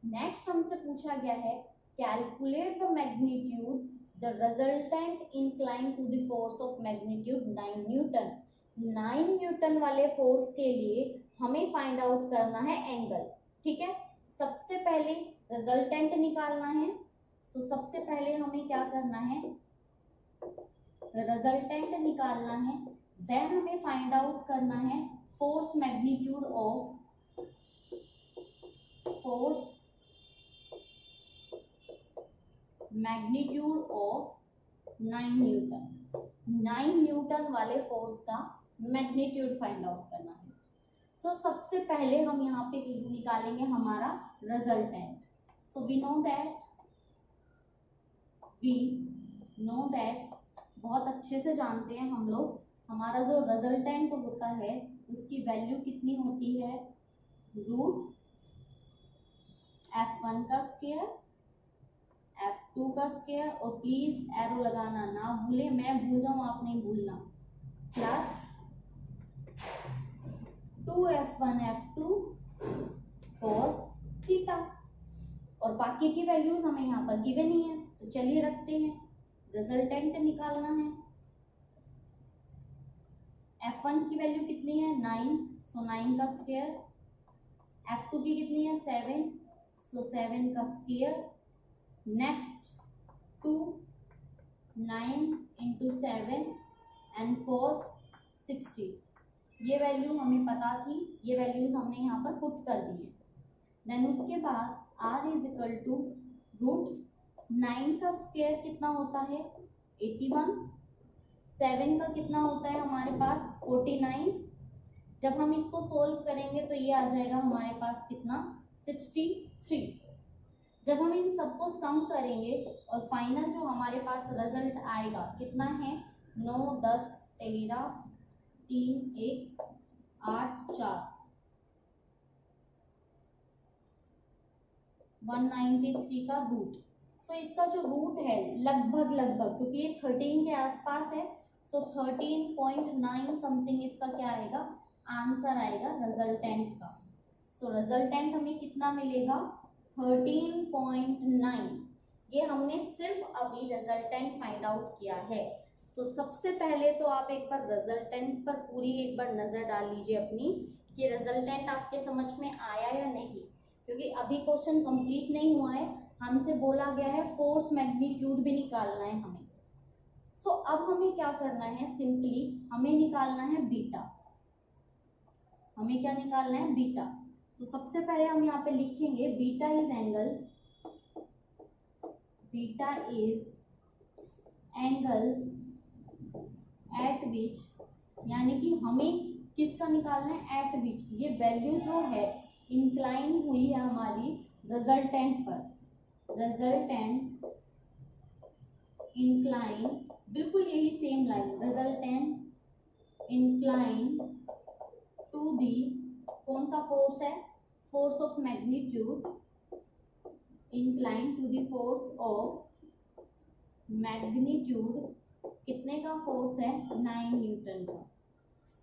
नेक्स्ट हमसे पूछा गया है calculate the magnitude the resultant incline to the force of magnitude 9 newton. 9 newton वाले फोर्स के लिए हमें फाइंड आउट करना है एंगल। ठीक है, सबसे पहले रिजल्टेंट निकालना है। सो सबसे पहले हमें क्या करना है, रिजल्टेंट निकालना है। देन हमें फाइंड आउट करना है force magnitude of 9 newton. 9 newton वाले फोर्स का मैग्नीट्यूड फाइंड आउट करना है। सो सबसे पहले हम यहाँ पे निकालेंगे हमारा resultant. So we know that बहुत अच्छे से जानते हैं हम लोग, हमारा जो रिजल्टेंट होता है उसकी वैल्यू कितनी होती है, √F1 का स्क्वायर, F2 का स्क्वायर, और प्लीज एरो लगाना ना भूले, मैं भूल जाऊं आप नहीं भूलना, plus 2F1 F2 cos theta. और बाकी की वैल्यूज हमें यहाँ पर गिवन ही है, तो चलिए रखते हैं। रिजल्टेंट निकालना है, F1 की वैल्यू कितनी है 9, सो 9 का स्क्वायर, F2 की कितनी है 7, सो 7 का स्क्वायर, नेक्स्ट 2 9 × 7 एंड cos 60। ये वैल्यू हमें पता थी, ये वैल्यूज हमने यहाँ पर पुट कर दी है। देन उसके बाद R = √9 का स्क्वायर कितना होता है 81, 7 का कितना होता है हमारे पास 49। जब हम इसको सोल्व करेंगे तो ये आ जाएगा हमारे पास कितना 63। जब हम इन सबको सम करेंगे और फाइनल जो हमारे पास रिजल्ट आएगा कितना है 9 10 13 3 1 8 4 193 का रूट। सो इसका जो रूट है लगभग क्योंकि ये 13 के आसपास है, सो 13.9 समथिंग इसका क्या आएगा, आंसर आएगा रिजल्टेंट का। सो रिजल्टेंट हमें कितना मिलेगा 13.9। ये हमने सिर्फ अभी रिजल्टेंट फाइंड आउट किया है। तो सबसे पहले तो आप एक बार रिजल्टेंट पर पूरी एक बार नजर डाल लीजिए अपनी, कि रिजल्टेंट आपके समझ में आया या नहीं, क्योंकि अभी क्वेश्चन कंप्लीट नहीं हुआ है। हमसे बोला गया है फोर्स मैग्नीट्यूड भी निकालना है हमें। सो अब हमें क्या करना है, सिंपली हमें निकालना है बीटा। हमें क्या निकालना है, बीटा। तो सबसे पहले हम यहाँ पे लिखेंगे beta is angle, beta is angle eight विच, यानी कि हमें किसका निकालना है, एट विच, ये वैल्यू जो है इंक्लाइन हुई है हमारी रिजल्टेंट पर, रिजल्टेंट इंक्लाइन, बिल्कुल यही same line, resultant incline to the, कौन सा फोर्स है, force of magnitude, incline to the force of magnitude, कितने का फोर्स है, 9 न्यूटन का।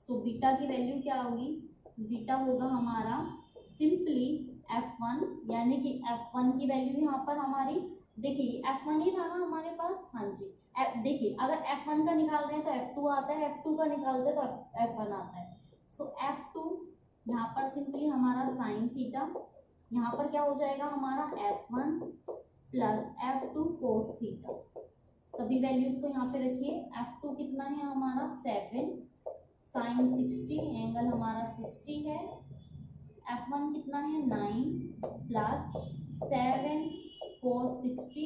सो बीटा की वैल्यू क्या होगी, बीटा होगा हमारा सिंपली F1, यानी कि F1 की वैल्यू यहाँ पर हमारी, देखिए F1 ही था ना हमारे पास, हाँ जी। देखिए अगर F1 का निकाल रहे हैं तो F2 आता है, F2 का निकालते हैं तो F1 आता है। सो F2 यहाँ पर सिंपली हमारा साइन थीटा, यहाँ पर क्या हो जाएगा हमारा F1 plus F2 cos theta. सभी वैल्यूज को यहाँ पे रखिए। F2 कितना है हमारा 7 साइन 60, एंगल हमारा 60 है। F1 कितना है 9 प्लस 7 कोस 60।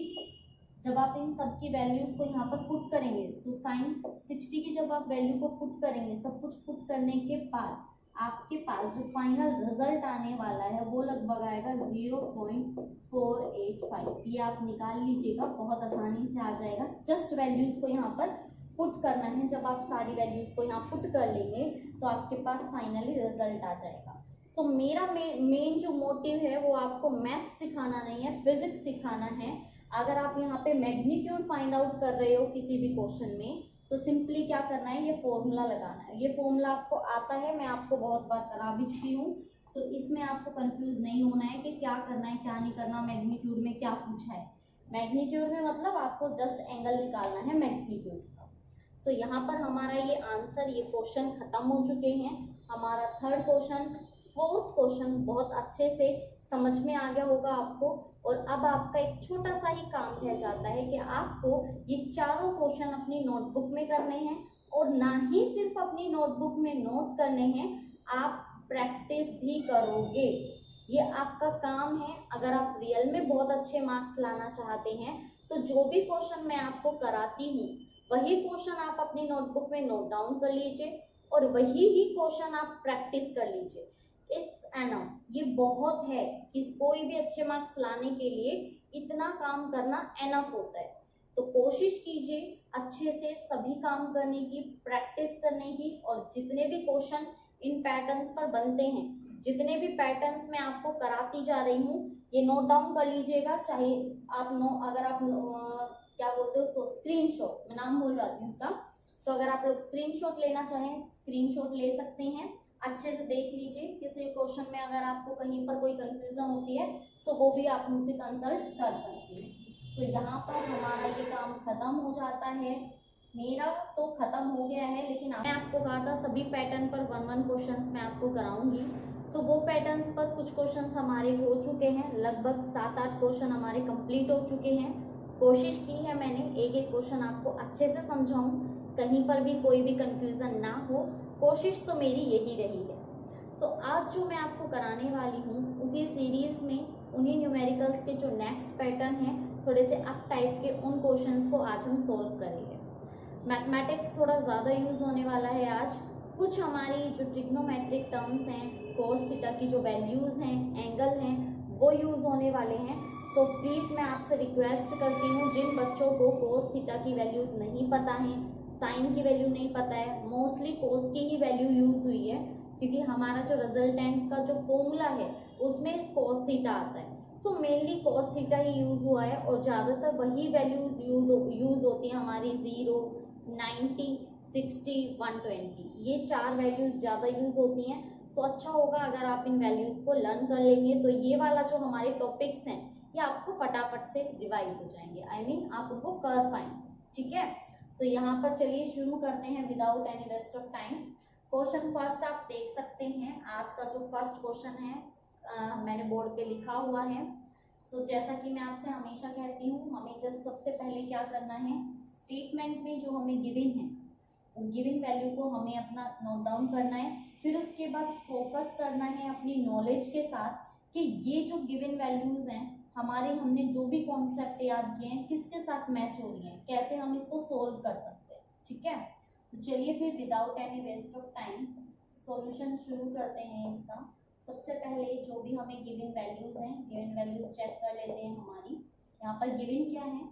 जब आप इन सब की वैल्यूज को यहाँ पर पुट करेंगे, सो साइन 60 की जब आप वैल्यू को पुट करेंगे, सब कुछ पुट करने के बाद आपके पास जो फाइनल रिजल्ट आने वाला है वो लगभग आएगा 0.485। ये आप निकाल लीजिएगा, बहुत आसानी से आ जाएगा। जस्ट वैल्यूज को यहाँ पर पुट करना है। जब आप सारी वैल्यूज को यहाँ पुट कर लेंगे तो आपके पास फाइनली रिजल्ट आ जाएगा। सो मेरा मेन जो मोटिव है वो आपको मैथ सिखाना नहीं है, फिजिक्स सिखाना है। अगर आप यहाँ पे मैग्नीट्यूड फाइंड आउट कर रहे हो किसी भी क्वेश्चन में, तो सिंपली क्या करना है, ये फॉर्मूला लगाना है। ये फॉर्मूला आपको आता है, मैं आपको बहुत बार करा भी चुकी हूँ। सो इसमें आपको कंफ्यूज नहीं होना है कि क्या करना है क्या नहीं करना। मैग्नीट्यूड में क्या पूछा है, मैग्नीट्यूड में मतलब आपको जस्ट एंगल निकालना है मैग्नीट्यूड का। सो यहाँ पर हमारा ये आंसर, ये क्वेश्चन खत्म हो चुके हैं। हमारा थर्ड क्वेश्चन, फोर्थ क्वेश्चन बहुत अच्छे से समझ में आ गया होगा आपको। और अब आपका एक छोटा सा ही काम रह जाता है कि आपको ये चारों क्वेश्चन अपनी नोटबुक में करने हैं, और ना ही सिर्फ अपनी नोटबुक में नोट करने हैं, आप प्रैक्टिस भी करोगे। ये आपका काम है। अगर आप रियल में बहुत अच्छे मार्क्स लाना चाहते हैं तो जो भी क्वेश्चन मैं आपको कराती हूँ वही क्वेश्चन आप अपनी नोटबुक में नोट डाउन कर लीजिए और वही ही क्वेश्चन आप प्रैक्टिस कर लीजिए। इट्स एनफ, ये बहुत है कि कोई भी अच्छे मार्क्स लाने के लिए इतना काम करना एनफ होता है। तो कोशिश कीजिए अच्छे से सभी काम करने की, प्रैक्टिस करने की, और जितने भी क्वेश्चन इन पैटर्न्स पर बनते हैं, जितने भी पैटर्न्स मैं आपको कराती जा रही हूँ, ये नोट डाउन कर लीजिएगा। चाहे आप अगर आप क्या बोलते हैं उसको, स्क्रीनशॉट, मैं नाम भूल जाती हूँ उसका। तो अगर आप लोग स्क्रीनशॉट लेना चाहें, स्क्रीनशॉट ले सकते हैं। अच्छे से देख लीजिए, किसी क्वेश्चन में अगर आपको कहीं पर कोई कंफ्यूजन होती है तो वो भी आप मुझसे कंसल्ट कर सकते हैं। सो यहाँ पर हमारा ये काम खत्म हो जाता है। मेरा तो खत्म हो गया है, लेकिन मैं आपको कहा था सभी पैटर्न पर 1-1 क्वेश्चंस मैं आपको कराऊंगी। सो वो पैटर्न्स पर कुछ क्वेश्चंस हमारे हो चुके हैं, लगभग 7-8 क्वेश्चन हमारे कंप्लीट हो चुके हैं। कोशिश की है मैंने एक एक क्वेश्चन आपको अच्छे से समझाऊं, कहीं पर भी कोई भी कंफ्यूजन ना हो। कोशिश तो मेरी यही रही है। सो आज जो मैं आपको कराने वाली हूँ उसी सीरीज में उन्हीं न्यूमेरिकल्स के जो नेक्स्ट पैटर्न है, थोड़े से अप टाइप के, उन क्वेश्चंस को आज हम सोल्व करेंगे। मैथमेटिक्स थोड़ा ज़्यादा यूज़ होने वाला है आज। कुछ हमारी जो ट्रिग्नोमेट्रिक टर्म्स हैं, कोस थीटा की जो वैल्यूज़ हैं, एंगल हैं, वो यूज़ होने वाले हैं। सो प्लीज़ मैं आपसे रिक्वेस्ट करती हूँ, जिन बच्चों को कोस थीटा की वैल्यूज़ नहीं पता हैं, साइन की वैल्यू नहीं पता है, मोस्टली कोस की ही वैल्यू यूज़ हुई है, क्योंकि हमारा जो रिजल्टेंट का जो फॉर्मूला है उसमें कोस थीटा आता है। सो मेनली कोस थीटा ही यूज़ हुआ है, और ज़्यादातर वही वैल्यूज़ यूज़ होती हैं हमारी 0, 90, 60, 120, ये 4 वैल्यूज़ ज़्यादा यूज़ होती हैं। सो अच्छा होगा अगर आप इन वैल्यूज़ को लर्न कर लेंगे, तो ये वाला जो हमारे टॉपिक्स हैं ये आपको फटाफट से रिवाइज हो जाएंगे। आई मीन आप उनको कर पाएंगे, ठीक है। सो यहाँ पर चलिए शुरू करते हैं without any waste of time. Question first आप देख सकते हैं। आज का जो फर्स्ट क्वेश्चन है मैंने बोर्ड पे लिखा हुआ है, जैसा कि मैं आपसे हमेशा कहती हूँ, हमें जस्ट सबसे पहले क्या करना है, स्टेटमेंट में जो हमें गिवन है गिवन वैल्यू को हमें अपना नोट डाउन करना है। फिर उसके बाद फोकस करना है अपनी नॉलेज के साथ कि ये जो गिवन वैल्यूज हैं हमारे, हमने जो भी कॉन्सेप्ट याद किए हैं किसके साथ मैच हो रही हैं, कैसे हम इसको सोल्व कर सकते हैं। ठीक है, तो चलिए फिर without any waste of time solution शुरू करते हैं इसका। सबसे पहले जो भी हमें गिवन वैल्यूज हैं, गिवन वैल्यूज चेक कर लेते हैं हमारी। यहाँ पर गिवन क्या है,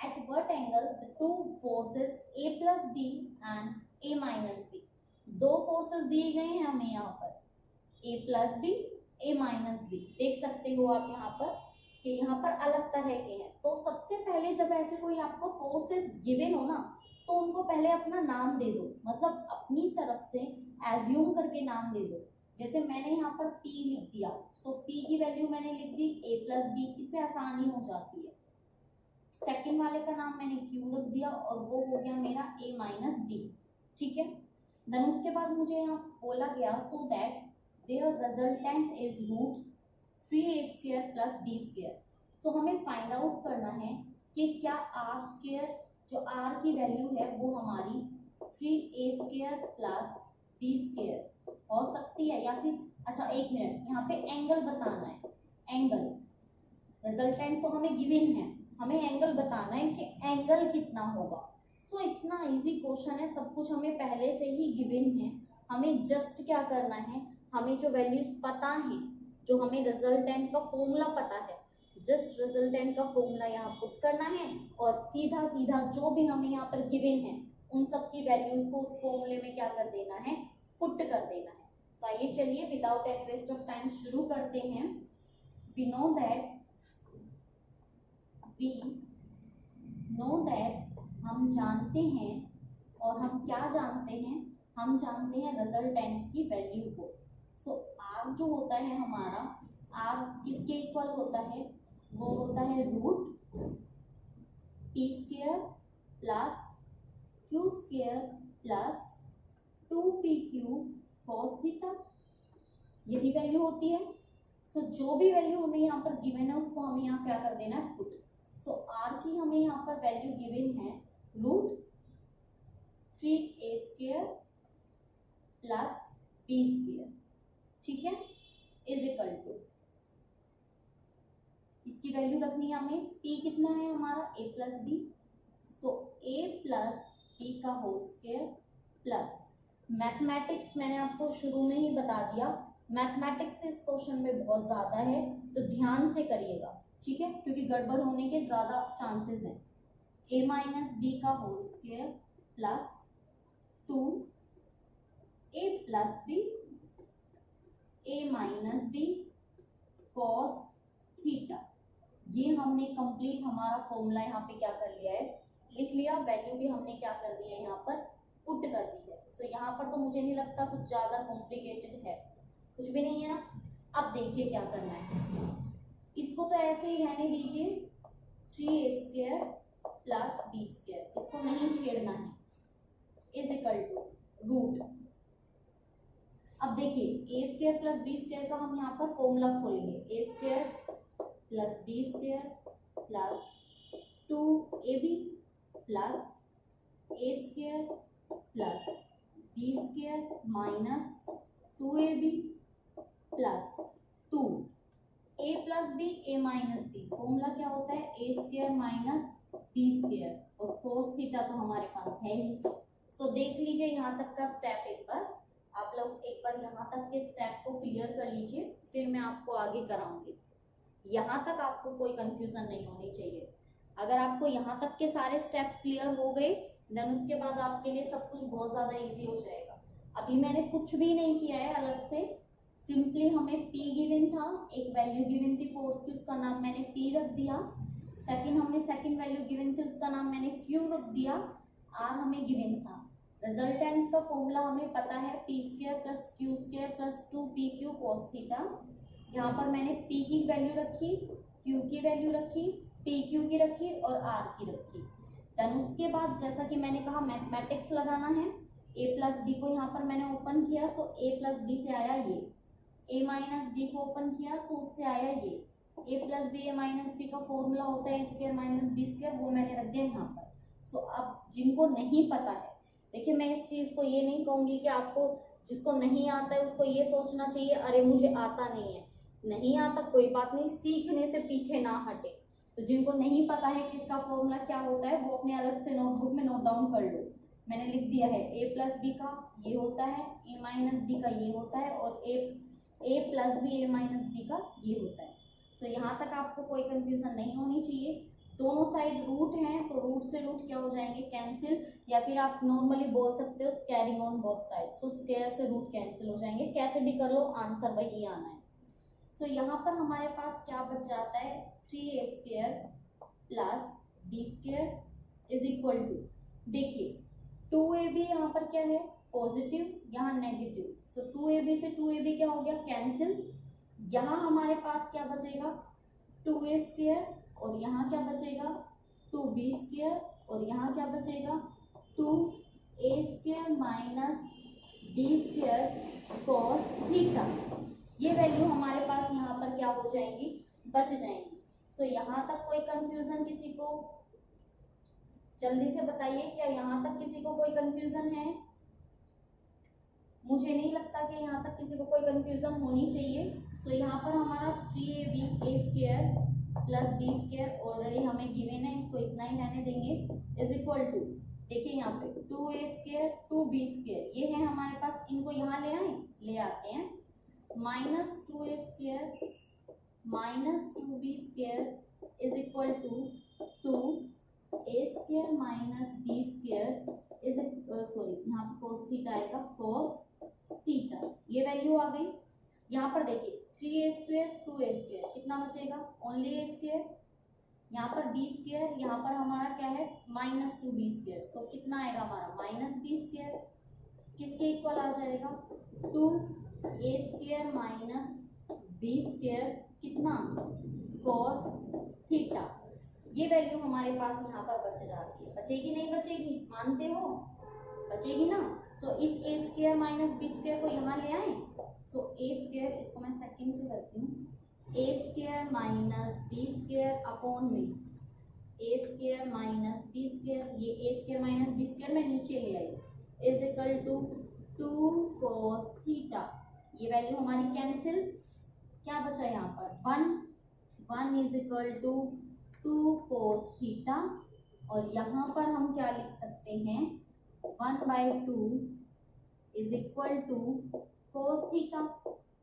at what angle the two forces A plus B and A minus B, दो फोर्सेस दिए गए हैं हमें यहाँ पर, A plus B A minus B। देख सकते हो आप यहाँ पर कि यहाँ पर अलग तरह के हैं। तो सबसे पहले जब ऐसे कोई आपको फोर्सेस गिवन हो ना, तो उनको पहले अपना नाम दे दो, मतलब अपनी तरफ से एज्यूम करके नाम दे दो। जैसे मैंने यहाँ पर P लिख दिया, सो P की वैल्यू मैंने लिख दी A plus B, इससे आसानी हो जाती है। सेकंड वाले का नाम मैंने Q रख दिया और वो हो गया मेरा A minus B। ठीक है, देन उसके बाद मुझे यहाँ बोला गया so that there resultant is root 3A square plus B square. So हमें फाइंड आउट करना है कि क्या R स्क्वायर, जो R की वैल्यू है वो हमारी 3A square plus B square हो सकती है या फिर, अच्छा एक मिनट, यहाँ पे एंगल बताना है। एंगल, रिजल्टेंट तो हमें गिवन है, हमें एंगल बताना है कि एंगल कितना होगा। सो इतना इजी क्वेश्चन है, सब कुछ हमें पहले से ही गिवन है। हमें जस्ट क्या करना है, हमें जो वैल्यूज पता है, जो हमें रिजल्टेंट का फॉर्मूला पता है, जस्ट रिजल्टेंट का फॉर्मूला यहाँ पुट करना है और सीधा सीधा जो भी हमें यहाँ पर गिवन है उन सब की वैल्यूज को उस फॉर्मूले में क्या कर देना है, पुट कर देना है। तो आइए चलिए without any waste of time शुरू करते हैं। वी नो दैट हम जानते हैं, और हम क्या जानते हैं, हम जानते हैं रिजल्टेंट की वैल्यू को। सो R जो होता है हमारा, R किसके इक्वल होता है, वो होता है root P square plus Q square plus 2PQ cos theta, यही वैल्यू होती है। सो जो भी वैल्यू हमें यहाँ पर गिवन है उसको हमें यहाँ क्या कर देना है, पुट। सो R की हमें यहाँ पर वैल्यू गिवन है root 3A square plus B square. ठीक है, इज इक्वल टू, इसकी वैल्यू रखनी है हमें, P कितना है हमारा A plus B, so A plus B का होल स्क्वायर प्लस, मैथमेटिक्स मैंने आपको शुरू में ही बता दिया, मैथमेटिक्स इस क्वेश्चन में बहुत ज्यादा है तो ध्यान से करिएगा। ठीक है, क्योंकि गड़बड़ होने के ज्यादा चांसेस हैं। A माइनस B का whole square plus 2A plus B A minus B cos theta, ये हमने कंप्लीट हमारा फॉर्मूला यहाँ पे क्या कर लिया है, लिख लिया। वैल्यू भी हमने क्या कर दी है यहाँ पर, पुट कर दी है। सो यहाँ पर तो मुझे नहीं लगता कुछ ज्यादा कॉम्प्लिकेटेड है, कुछ भी नहीं है ना। अब देखिए क्या करना है, इसको तो ऐसे ही रहने दीजिए 3A square plus B square, इसको नहीं छेड़ना है, इज इक्वल टू रूट। अब देखिए A square plus B square का हम यहाँ पर फॉर्मूला खोलेंगे, A square plus B square plus 2AB plus A square plus B square minus 2AB plus 2A plus B A minus B, formula क्या होता है, A square minus B square, और cos theta तो हमारे पास है ही। सो देख लीजिए यहाँ तक का स्टेप, एक बार आप लोग एक बार यहाँ तक के स्टेप को क्लियर कर लीजिए, फिर मैं आपको आगे कराऊंगी। यहाँ तक आपको कोई कंफ्यूजन नहीं होनी चाहिए। अगर आपको यहाँ तक के सारे स्टेप क्लियर हो गए, देन उसके बाद आपके लिए सब कुछ बहुत ज्यादा इजी हो जाएगा। अभी मैंने कुछ भी नहीं किया है अलग से, सिंपली हमें P गिवन था, एक वैल्यू गिवन थी फोर्स की, उसका नाम मैंने P रख दिया। सेकंड हमें सेकंड वैल्यू गिवन थी, उसका नाम मैंने Q रख दिया। R हमें गिवन था। रिजल्टेंट का फॉर्मूला हमें पता है, P square plus Q square plus 2PQ cos theta. यहाँ पर मैंने P की वैल्यू रखी, Q की वैल्यू रखी, PQ की रखी और R की रखी। देन उसके बाद जैसा कि मैंने कहा मैथमेटिक्स लगाना है, A प्लस B को यहाँ पर मैंने ओपन किया, सो A प्लस B से आया ये, A माइनस B को ओपन किया, सो उससे आया ये, ए प्लस बी ए माइनस बी का फॉर्मूला होता है A square minus B square, वो मैंने रख दिया यहाँ पर। सो अब जिनको नहीं पता है, देखिए मैं इस चीज को ये नहीं कहूंगी कि आपको जिसको नहीं आता है उसको ये सोचना चाहिए अरे मुझे आता नहीं है। नहीं आता कोई बात नहीं, सीखने से पीछे ना हटे। तो जिनको नहीं पता है कि इसका फॉर्मूला क्या होता है वो अपने अलग से नोटबुक में नोट डाउन कर लो। मैंने लिख दिया है ए प्लस बी का ये होता है, ए माइनस बी का ये होता है, और ए प्लस बी ए माइनस बी का ये होता है। सो यहाँ तक आपको कोई कंफ्यूजन नहीं होनी चाहिए। दोनों साइड रूट हैं तो रूट से रूट क्या हो जाएंगे, कैंसिल, या फिर आप नॉर्मली बोल सकते हो squaring on both side. So square से रूट कैंसिल हो जाएंगे, कैसे भी कर लो आंसर वही आना है। सो यहाँ पर हमारे पास क्या बच जाता है, 3a square plus B square is equal to, देखिए 2ab यहाँ पर क्या है पॉजिटिव, यहाँ नेगेटिव। सो 2ab से 2ab क्या हो गया कैंसिल। यहाँ हमारे पास क्या बचेगा 2a स्क्वायर, और यहाँ क्या बचेगा 2b स्क्वायर, और यहाँ क्या बचेगा 2a square minus B square cos theta. ये वैल्यू हमारे पास यहाँ पर क्या हो जाएंगी, बच जाएंगी। सो यहाँ तक कोई कंफ्यूजन किसी को, जल्दी से बताइए क्या यहाँ तक किसी को कोई कंफ्यूजन है? मुझे नहीं लगता कि यहाँ तक किसी को कोई कंफ्यूजन होनी चाहिए। सो यहाँ पर हमारा 3ab a square plus B square already हमें गिवन है, इसको इतना ही रहने देंगे, इज इक्वल टू, देखिए यहाँ पे 2a स्क्वायर 2b स्क्वायर ये है हमारे पास, इनको यहाँ ले आए, ले आते हैं, minus 2a square minus 2b square is equal to 2a square minus b square is sorry यहाँ पे cos थीटा आएगा, cos थीटा। ये वैल्यू आ गई। यहाँ पर देखिए 3a स्क्वायर 2a स्क्वायर कितना बचेगा, ओनली a स्क्वायर, यहाँ पर b स्क्वायर, यहाँ पर हमारा क्या है माइनस 2b स्क्वायर। सो कितना आएगा हमारा माइनस b स्क्वायर, किसके इक्वल आ जाएगा 2a square minus b square कितना cos थीटा। ये वैल्यू हमारे पास यहाँ पर बच जाती है, बचेगी नहीं बचेगी, मानते हो बचेगी ना। सो इस a square minus B square को यहाँ ले आए। सो a स्क्वायर, इसको मैं सेकंड से करती हूँ, a square minus B square upon में a square minus B square, ये a square minus B square मैं नीचे ले आई, is equal to 2 cos theta. ये वैल्यू हमारी कैंसिल, क्या बचा यहाँ पर 1 is equal to 2 cos theta, और यहाँ पर हम क्या लिख सकते हैं 1/2 is equal to cos theta,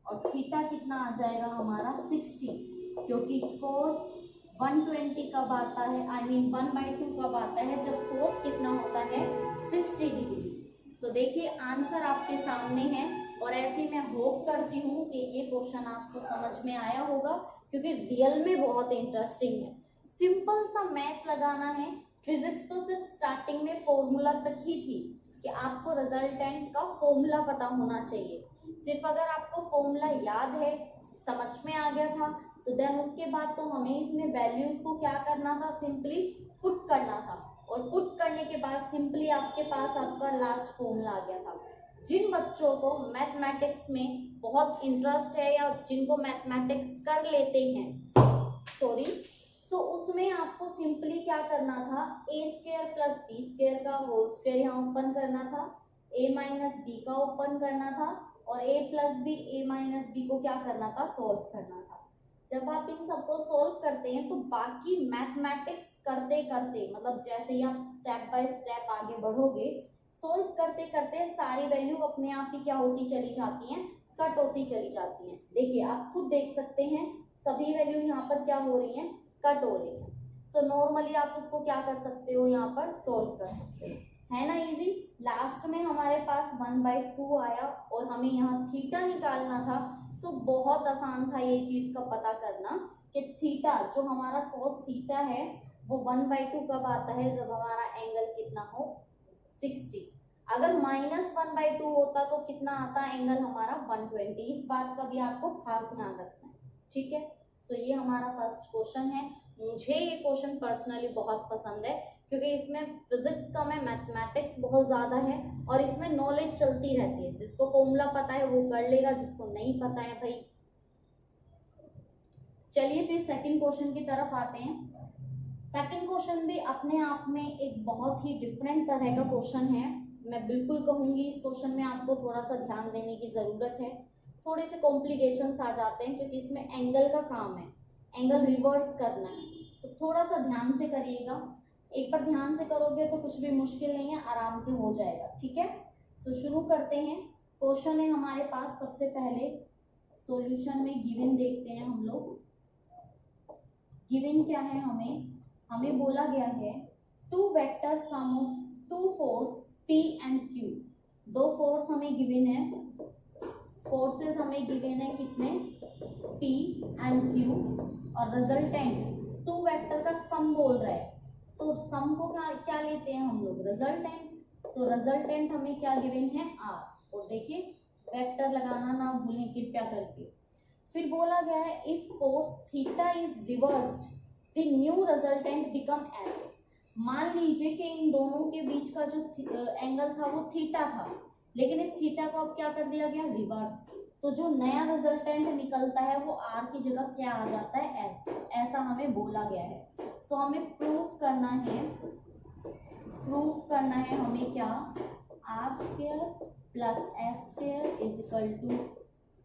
और थीटा कितना आ जाएगा हमारा 60, क्योंकि cos 120 कब आता है, आई मीन 1/2 कब आता है, जब cos कितना होता है 60 डिग्री। सो देखिए आंसर आपके सामने है, और ऐसी मैं होप करती हूँ कि ये क्वेश्चन आपको समझ में आया होगा, क्योंकि रियल में बहुत इंटरेस्टिंग है। सिंपल सा मैथ लगाना है। फिजिक्स तो सिर्फ स्टार्टिंग में फॉर्मूला तक ही थी कि आपको रिजल्टेंट का फॉर्मूला पता होना चाहिए। सिर्फ अगर आपको फॉर्मूला याद है, समझ में आ गया था, तो देन उसके बाद तो हमें इसमें वैल्यूज को क्या करना था, सिंपली पुट करना था, और पुट करने के बाद सिंपली आपके पास आपका लास्ट फॉर्मूला आ गया था। जिन बच्चों को मैथमेटिक्स में बहुत इंटरेस्ट है या जिनको मैथमेटिक्स कर लेते हैं सॉरी, सो उसमें आपको सिंपली क्या करना था, a square plus B square का होल स्क्वायर यहाँ ओपन करना था, a माइनस बी का ओपन करना था, और a plus b a minus b को क्या करना था, सॉल्व करना था। जब आप इन सबको सॉल्व करते हैं तो बाकी मैथमेटिक्स करते करते, मतलब जैसे ही आप स्टेप बाय स्टेप आगे बढ़ोगे, सॉल्व करते करते सारी वैल्यू अपने आप ही क्या होती चली जाती हैं, कट होती चली जाती हैं। देखिए आप खुद देख सकते हैं सभी वैल्यू यहाँ पर क्या हो रही हैं, कट हो रही है। सो नॉर्मली आप उसको क्या कर सकते हो, यहाँ पर सॉल्व कर सकते हो, है ना इजी। लास्ट में हमारे पास 1/2 आया और हमें यहाँ थीटा निकालना था। सो बहुत आसान था ये चीज का पता करना कि थीटा जो हमारा cos थीटा है वो 1/2 कब आता है, जब हमारा एंगल कितना हो 60। अगर -1/2 होता तो कितना आता एंगल हमारा 120। इस बात का भी आपको खास ध्यान रखना है, ठीक है। सो ये हमारा फर्स्ट क्वेश्चन है। मुझे ये क्वेश्चन पर्सनली बहुत पसंद है, क्योंकि इसमें फिजिक्स कम है, मैथमेटिक्स बहुत ज़्यादा है, और इसमें नॉलेज चलती रहती है। जिसको फॉर्मूला पता है वो कर लेगा, जिसको नहीं पता है भाई चलिए फिर सेकंड क्वेश्चन की तरफ आते हैं। सेकंड क्वेश्चन भी अपने आप में एक बहुत ही डिफरेंट तरह का क्वेश्चन है। मैं बिल्कुल कहूंगी इस क्वेश्चन में आपको थोड़ा सा ध्यान देने की जरूरत है। थोड़े से कॉम्प्लिकेशंस आ जाते हैं क्योंकि इसमें एंगल का काम है, एंगल रिवर्स करना है। सो थोड़ा सा ध्यान से करिएगा। एक बार ध्यान से करोगे तो कुछ भी मुश्किल नहीं है, आराम से हो जाएगा। ठीक है, सो शुरू करते हैं। क्वेश्चन है हमारे पास, सबसे पहले सॉल्यूशन में गिवन देखते हैं हम लोग। गिवन क्या है, हमें बोला गया है two vector sum of two force P and Q। दो फोर्स हमें गिवन है, फोर्सेस हमें गिवन है कितने, P एंड Q, और रिजल्टेंट टू वेक्टर का सम बोल रहा है। सो सम को क्या लेते हैं हम लोग, रिजल्टेंट। सो रिजल्टेंट हमें क्या गिवन है, R। और देखिए वेक्टर लगाना ना भूलें कृपया करके। फिर बोला गया है if force theta is reversed the new resultant become S। मान लीजिए कि इन दोनों के बीच का जो एंगल था वो थीटा था, लेकिन इस थीटा को अब क्या कर दिया गया, रिवर्स। तो जो नया रिजल्टेंट निकलता है वो R की जगह क्या आ जाता है, S। ऐसा हमें बोला गया है। सो हमें प्रूफ करना है हमें क्या, R square plus S square is equal to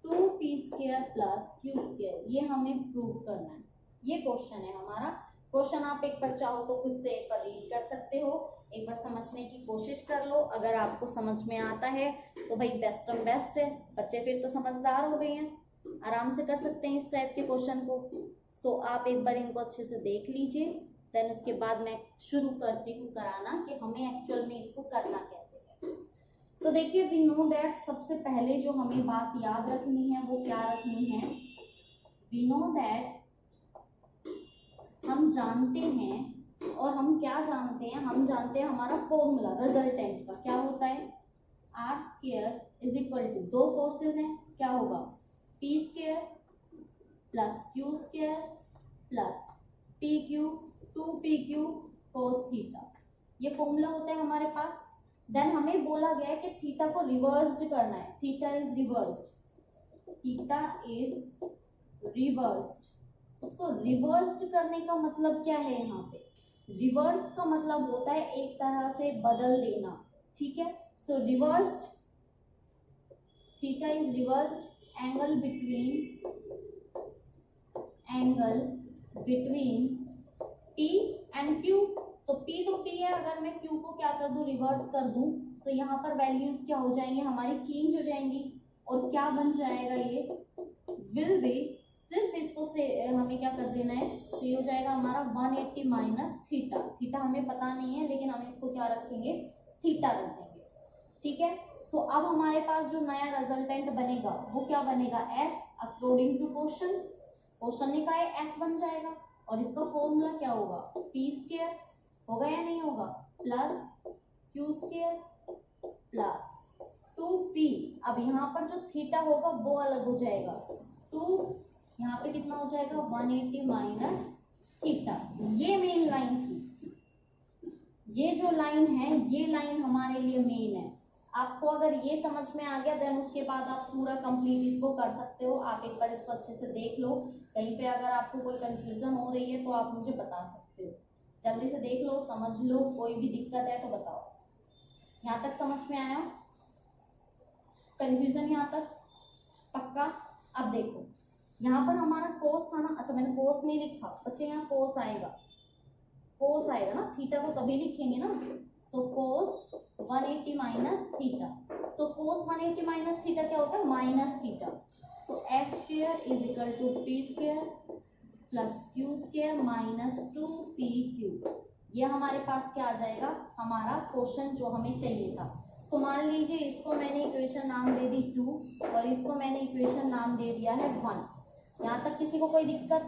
2P square plus Q square. ये हमें प्रूव करना है। ये क्वेश्चन है हमारा। क्वेश्चन आप एक बार चाहो तो खुद से एक बार रीड कर सकते हो, एक बार समझने की कोशिश कर लो। अगर आपको समझ में आता है तो भाई बेस्ट एंड बेस्ट है, बच्चे फिर तो समझदार हो गए हैं, आराम से कर सकते हैं इस टाइप के क्वेश्चन को। सो आप एक बार इनको अच्छे से देख लीजिए, देन उसके बाद मैं शुरू करती हूँ कराना कि हमें एक्चुअल में इसको करना कैसे है। सो देखिए, वी नो दैट, सबसे पहले जो हमें बात याद रखनी है वो क्या रखनी है, वी नो दैट, हम जानते हैं, और हम क्या जानते हैं, हम जानते हैं हमारा फॉर्मूला रिजल्टेंट का क्या होता है, R square is equal to, दो फोर्सेस हैं, क्या होगा, P square plus Q square plus PQ 2PQ cos theta. ये फॉर्मूला होता है हमारे पास। देन हमें बोला गया है कि थीटा को रिवर्स्ड करना है, theta is reversed, theta is reversed. इसको रिवर्स्ड करने का मतलब क्या है, यहाँ पे रिवर्स का मतलब होता है एक तरह से बदल देना। ठीक है, so reversed, theta is reversed angle between P and Q। So P तो P है, अगर मैं Q को क्या कर दूं, रिवर्स कर दूं, तो यहाँ पर वैल्यूज क्या हो जाएंगी, हमारी चेंज हो जाएंगी। और क्या बन जाएगा, ये विल बी, सिर्फ इसको से हमें क्या कर देना है, तो ये हो जाएगा हमारा 180 माइनस थीटा। थीटा हमें पता नहीं है, लेकिन हम इसको क्या रखेंगे, थीटा रख देंगे। ठीक है, सो अब हमारे पास जो नया रिजल्टेंट बनेगा वो क्या बनेगा, S। अकॉर्डिंग टू क्वेश्चन ने कहा है S बन जाएगा, और इसका फॉर्मूला क्या होगा, P स्क्वायर होगा या नहीं होगा, plus Q square plus 2P। अब यहाँ पर जो थीटा होगा वो अलग हो जाएगा, 2 यहाँ पे कितना हो जाएगा, 180 माइनस थीटा। ये मेन लाइन थी, ये जो लाइन है ये लाइन हमारे लिए मेन है। आपको अगर ये समझ में आ गया देन उसके बाद आप पूरा कंप्लीट इसको कर सकते हो। आप एक बार इसको अच्छे से देख लो, कहीं पे अगर आपको कोई कंफ्यूजन हो रही है तो आप मुझे बता सकते हो। जल्दी से देख लो, समझ लो, कोई भी दिक्कत है तो बताओ। यहाँ तक समझ में आया, कंफ्यूजन यहाँ तक पक्का। अब देखो यहाँ पर हमारा कोस था ना, अच्छा मैंने कोस नहीं लिखा बच्चे, यहाँ कोस आएगा ना, थीटा को तभी लिखेंगे ना। So cos 180 minus theta. So cos 180 minus theta क्या होता है, minus theta. So S square is equal to P square plus Q square minus 2PQ। ये हमारे पास क्या आ जाएगा, हमारा क्वेश्चन जो हमें चाहिए था। सो मान लीजिए इसको मैंने इक्वेशन नाम दे दी 2 और इसको मैंने इक्वेशन नाम दे दिया है 1। यहाँ तक किसी को कोई दिक्कत?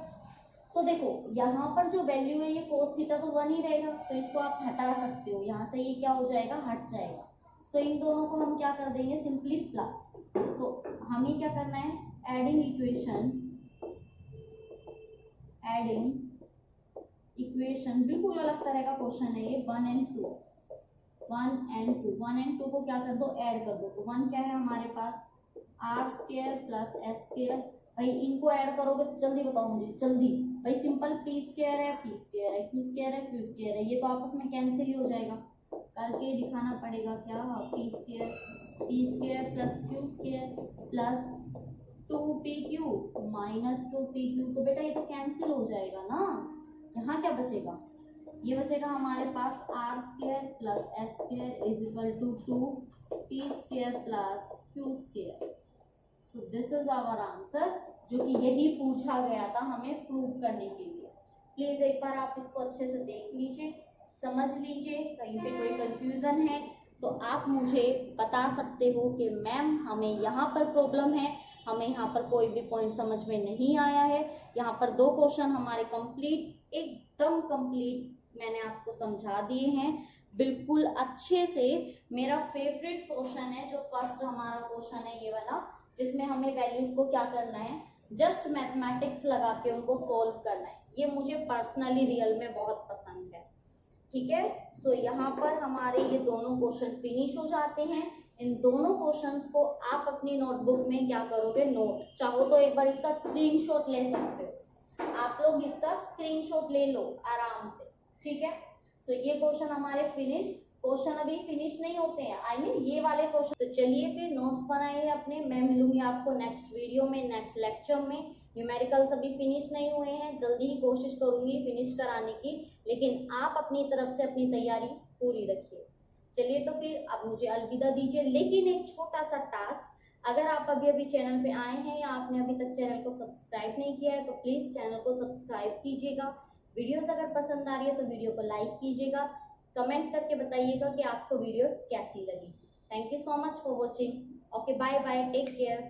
सो देखो यहाँ पर जो वैल्यू है ये कोस थीटा तो 1 ही रहेगा, तो इसको आप हटा सकते हो, यहाँ से ये क्या हो जाएगा, हट जाएगा। सो इन दोनों को हम क्या कर देंगे, सिंपली प्लस। सो हमें क्या करना है, एडिंग इक्वेशन, बिल्कुल अलग तरह का क्वेश्चन है ये। 1 and 2 को क्या कर दो, ऐड कर दो। तो 1 क्या है हमारे पास, R square plus S square भाई इनको ऐड करोगे तो जल्दी बताओ मुझे, जल्दी। भाई सिंपल पी स्क्वायर है, पी स्क्वायर है, क्यू स्क्वायर है, क्यू स्क्वायर है, ये तो आपस में कैंसिल ही हो जाएगा। करके दिखाना पड़ेगा क्या, P square plus Q square plus 2pq minus 2pq, तो बेटा ये तो कैंसिल हो जाएगा ना। यहाँ क्या बचेगा, ये बचेगा हमारे पास R square plus S square is equal to 2p square plus Q square. So this is our answer, जो कि यही पूछा गया था हमें प्रूव करने के लिए। प्लीज एक बार आप इसको अच्छे से देख लीजिए, समझ लीजिए, कहीं पे कोई कंफ्यूजन है तो आप मुझे बता सकते हो कि मैम हमें यहाँ पर प्रॉब्लम है, हमें यहाँ पर कोई भी पॉइंट समझ में नहीं आया है। यहाँ पर 2 क्वेश्चन हमारे कंप्लीट, एकदम कंप्लीट मैंने आपको समझा दिए हैं बिल्कुल अच्छे से। मेरा फेवरेट क्वेश्चन है जो फर्स्ट हमारा क्वेश्चन है ये वाला, जिसमें हमें वैल्यूज को क्या करना है, जस्ट मैथमेटिक्स लगा के उनको सोल्व करना है। ये मुझे पर्सनली रियल में बहुत पसंद है। ठीक है, सो यहाँ पर हमारे ये दोनों क्वेश्चन फिनिश हो जाते हैं। इन दोनों क्वेश्चंस को आप अपनी नोटबुक में क्या करोगे, नोट, चाहो तो एक बार इसका स्क्रीनशॉट ले सकते हो आप लोग, इसका स्क्रीनशॉट ले लो आराम से। ठीक है, सो ये क्वेश्चन हमारे फिनिश, क्वेश्चन अभी फिनिश नहीं होते हैं, आई मीन ये वाले क्वेश्चन। तो चलिए फिर नोट्स बनाइए अपने, मैं मिलूंगी आपको नेक्स्ट वीडियो में, नेक्स्ट लेक्चर में। न्यूमेरिकल्स अभी फिनिश नहीं हुए हैं, जल्दी ही कोशिश करूंगी फिनिश कराने की, लेकिन आप अपनी तरफ से अपनी तैयारी पूरी रखिए। चलिए तो फिर अब मुझे अलविदा दीजिए, लेकिन एक छोटा सा टास्क, अगर आप अभी अभी चैनल पे आए हैं या आपने अभी तक चैनल को सब्सक्राइब नहीं किया है तो प्लीज चैनल को सब्सक्राइब कीजिएगा। वीडियोस अगर पसंद आ रही है तो वीडियो को लाइक कीजिएगा, कमेंट करके बताइएगा कि आपको वीडियोस कैसी लगी। Thank you so much for watching. Okay, bye bye, take care.